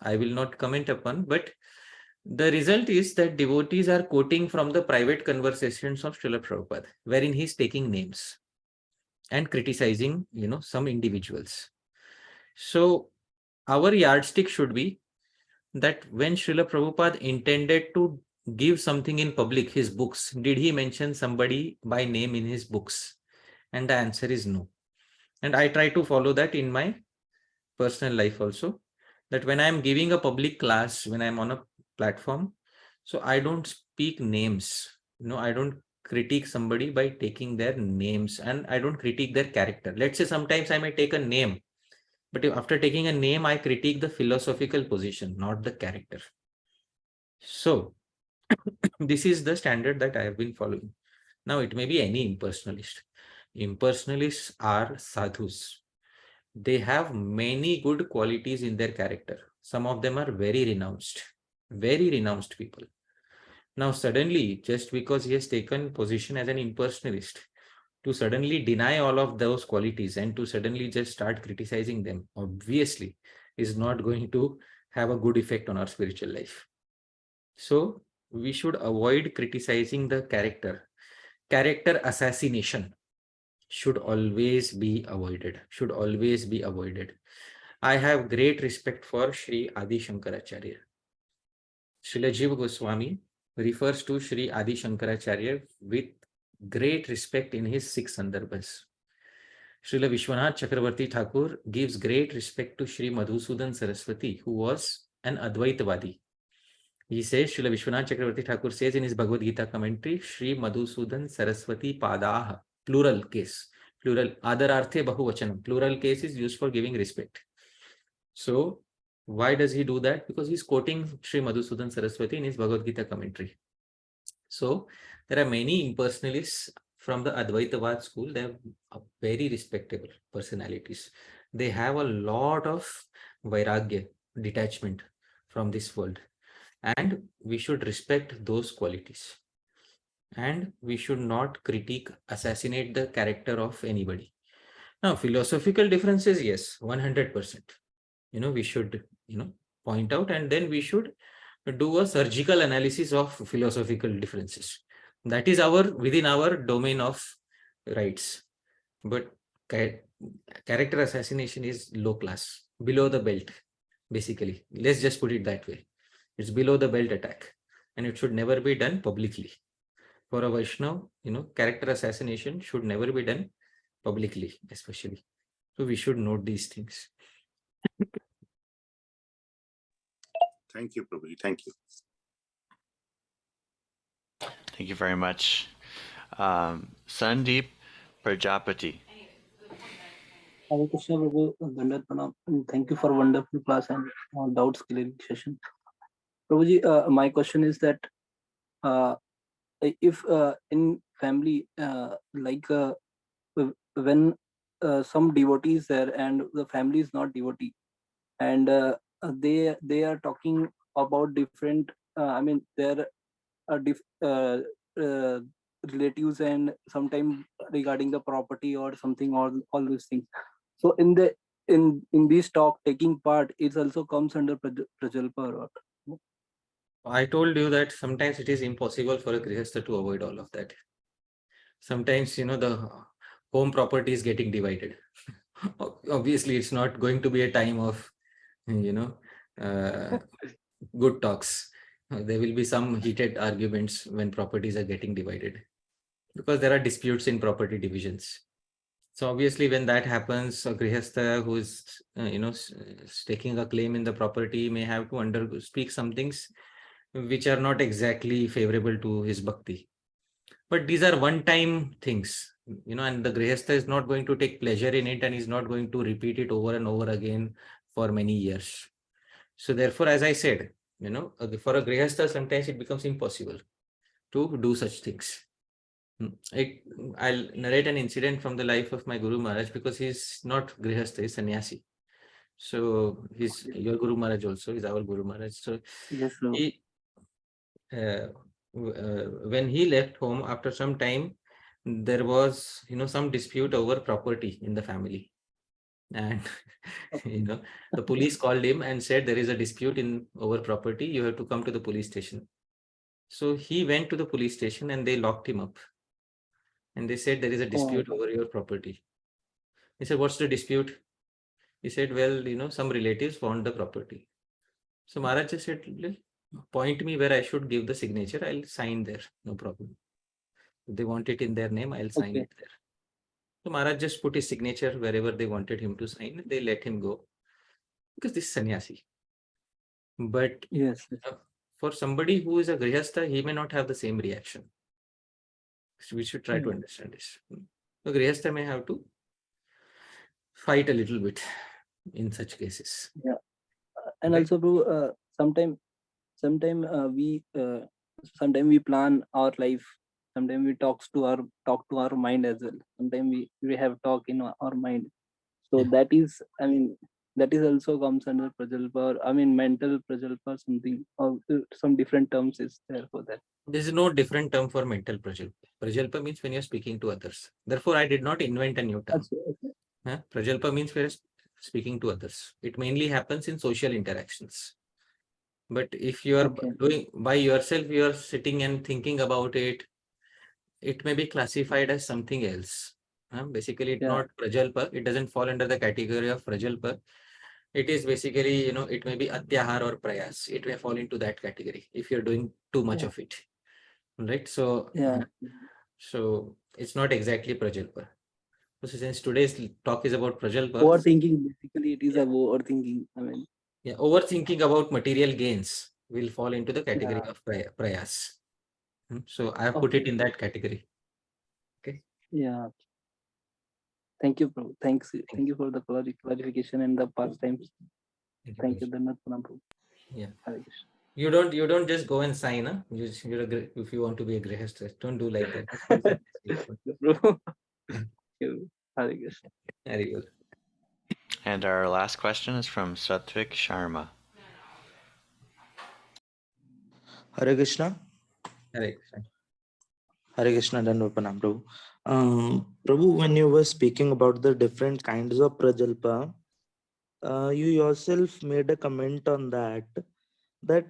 I will not comment upon, but the result is that devotees are quoting from the private conversations of Srila Prabhupada, wherein he's taking names and criticizing, some individuals. So our yardstick should be that when Srila Prabhupada intended to give something in public, his books, did he mention somebody by name in his books? And the answer is no. And I try to follow that in my personal life also, that when I'm giving a public class, when I'm on a platform, so I don't speak names. I don't critique somebody by taking their names, and I don't critique their character. Let's say sometimes I may take a name, but after taking a name, I critique the philosophical position, not the character. So this is the standard that I have been following. Now, it may be any impersonalist. Impersonalists are sadhus. They have many good qualities in their character. Some of them are very renounced people. Now, suddenly, just because he has taken position as an impersonalist, to suddenly deny all of those qualities and to suddenly just start criticizing them, obviously, is not going to have a good effect on our spiritual life. So we should avoid criticizing the character. Character assassination should always be avoided. I have great respect for Sri Adi Shankaracharya. Srila Jiva Goswami refers to Sri Adi Shankaracharya with great respect in his 6 sandarbhas. Srila Vishwanath Chakravarti Thakur gives great respect to Sri Madhusudan Saraswati, who was an Advaitavadi. He says, Srila Vishwanath Chakravarti Thakur says in his Bhagavad Gita commentary, Sri Madhusudan Saraswati Padaha, plural case, plural, adararthe bahuvachanam, plural case is used for giving respect. So why does he do that? Because he's quoting Sri Madhusudan Saraswati in his Bhagavad Gita commentary. So there are many impersonalists from the Advaitavad school. They are very respectable personalities. They have a lot of vairagya, detachment from this world. And we should respect those qualities. And we should not assassinate the character of anybody. Now, philosophical differences, yes, 100%. We should, point out, and then we should do a surgical analysis of philosophical differences. That is within our domain of rights. But character assassination is low class. below the belt, basically. Let's just put it that way. It's below the belt attack, and it should never be done publicly. For a Vaishnava, character assassination should never be done publicly, especially. So we should note these things. Thank you, Prabhuji. Thank you. Thank you very much. Sandeep Prajapati. Hare Krishna, Prabhu, Dandavat Pranam, and thank you for wonderful class and doubts clearing session. Prabhuji, my question is that if in family, when some devotee is there and the family is not devotee, and they are talking about different, there are relatives and sometimes regarding the property or something, or all these things. So in this talk, taking part, it also comes under Prajalpa or what? I told you that sometimes it is impossible for a grihastha to avoid all of that. Sometimes, the home property is getting divided. Obviously, it's not going to be a time of, good talks. There will be some heated arguments when properties are getting divided, because there are disputes in property divisions. So obviously, when that happens, a grihastha who is, staking a claim in the property may have to speak some things which are not exactly favorable to his bhakti. But these are one-time things, and the grihastha is not going to take pleasure in it, and is not going to repeat it over and over again for many years. So therefore, as I said, for a grihastha, sometimes it becomes impossible to do such things. I'll narrate an incident from the life of my Guru Maharaj, because he's not grihastha, he's sannyasi. So he's your Guru Maharaj also, is our Guru Maharaj. So Yes, sir. When he left home, after some time, there was, some dispute over property in the family. And, the police called him and said, there is a dispute over property, you have to come to the police station. So he went to the police station and they locked him up. And they said, there is a dispute over your property. He said, what's the dispute? He said, well, some relatives want the property. So Maharaj just said, point me where I should give the signature. I'll sign there. No problem. If they want it in their name, I'll sign it there. So Maharaj just put his signature wherever they wanted him to sign. They let him go, because this is sannyasi. But yes, for somebody who is a grihastha, he may not have the same reaction. So we should try to understand this. The grihastha may have to fight a little bit in such cases. Yeah, and Okay. also, sometimes we plan our life. Sometimes we talk to our mind as well. Sometimes we have talk in our mind. So that is also comes under Prajalpa, mental Prajalpa, something, or some different terms is there for that. There is no different term for mental prajalpa. Prajalpa means when you're speaking to others. Therefore, I did not invent a new term. Prajalpa means when you're speaking to others. It mainly happens in social interactions. But if you are doing by yourself, you are sitting and thinking about it, it may be classified as something else. Basically, it's not prajalpa. It doesn't fall under the category of prajalpa. It is basically, it may be atyahar or prayas. It may fall into that category if you're doing too much of it. Right? So, so it's not exactly prajalpa. So since today's talk is about prajalpa. Overthinking, basically, it is a overthinking. Overthinking about material gains will fall into the category of prayas. So I have put it in that category. Okay. Yeah. Thank you, Prabhu. Thank you for the clarification and the past times. Thank you, Dandavat Pranam, Prabhu. Yeah. You don't just go and sign, huh? If you want to be a grihastha, don't do like that. Hare Krishna. Very good. And our last question is from Satvik Sharma. Hare Krishna. Hare Krishna. Hare Krishna, Dandavat Pranam, Prabhu. Prabhu, when you were speaking about the different kinds of prajalpa, you yourself made a comment on that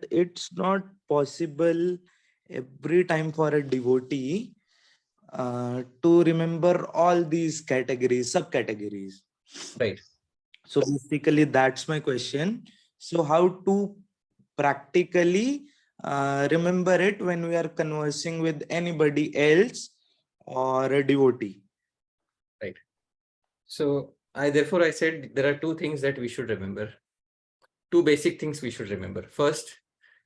it's not possible every time for a devotee to remember all these categories, subcategories. Right. So basically, that's my question. So how to practically remember it when we are conversing with anybody else or a devotee? Right. So therefore I said there are two things that we should remember. Two basic things we should remember. First,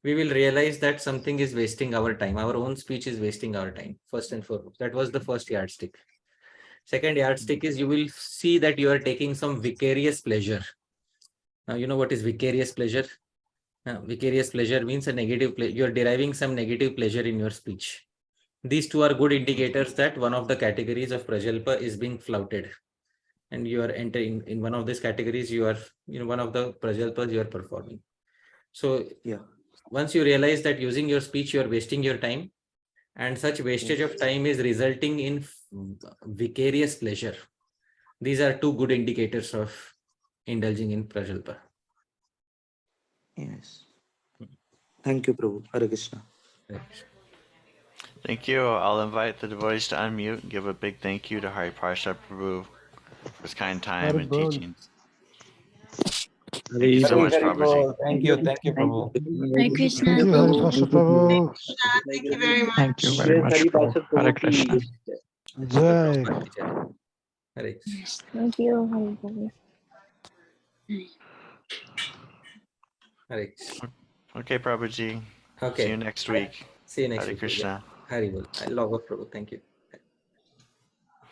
we will realize that something is wasting our time. Our own speech is wasting our time, first and foremost. That was the first yardstick. Second yardstick is you will see that you are taking some vicarious pleasure. Now, you know what is vicarious pleasure? Vicarious pleasure means a negative you are deriving some negative pleasure in your speech. These two are good indicators that one of the categories of prajalpa is being flouted. And you are entering in one of these categories, you are, one of the prajalpas you are performing. So Yeah. once you realize that using your speech, you are wasting your time, and such wastage of time is resulting in vicarious pleasure. These are two good indicators of indulging in prajalpa. Yes. Thank you, Prabhu. Hare Krishna. Thank you. I'll invite the devotees to unmute and give a big thank you to Hari Pārṣada Prabhu for his kind time and teachings. Thank you so much, Prabhuji. Thank you, Prabhu. Hare Krishna. Thank you, Hari Bhakti Prabhu. Thank you very much. Thank you very much, Prabhu. Hare Krishna. Jai. Hare Thank you, Hari Bhakti. Hare. Okay, Prabhuji. Okay. See you next week. See you next Hare week. Krishna. Hari Bol. I love Prabhu. Thank you.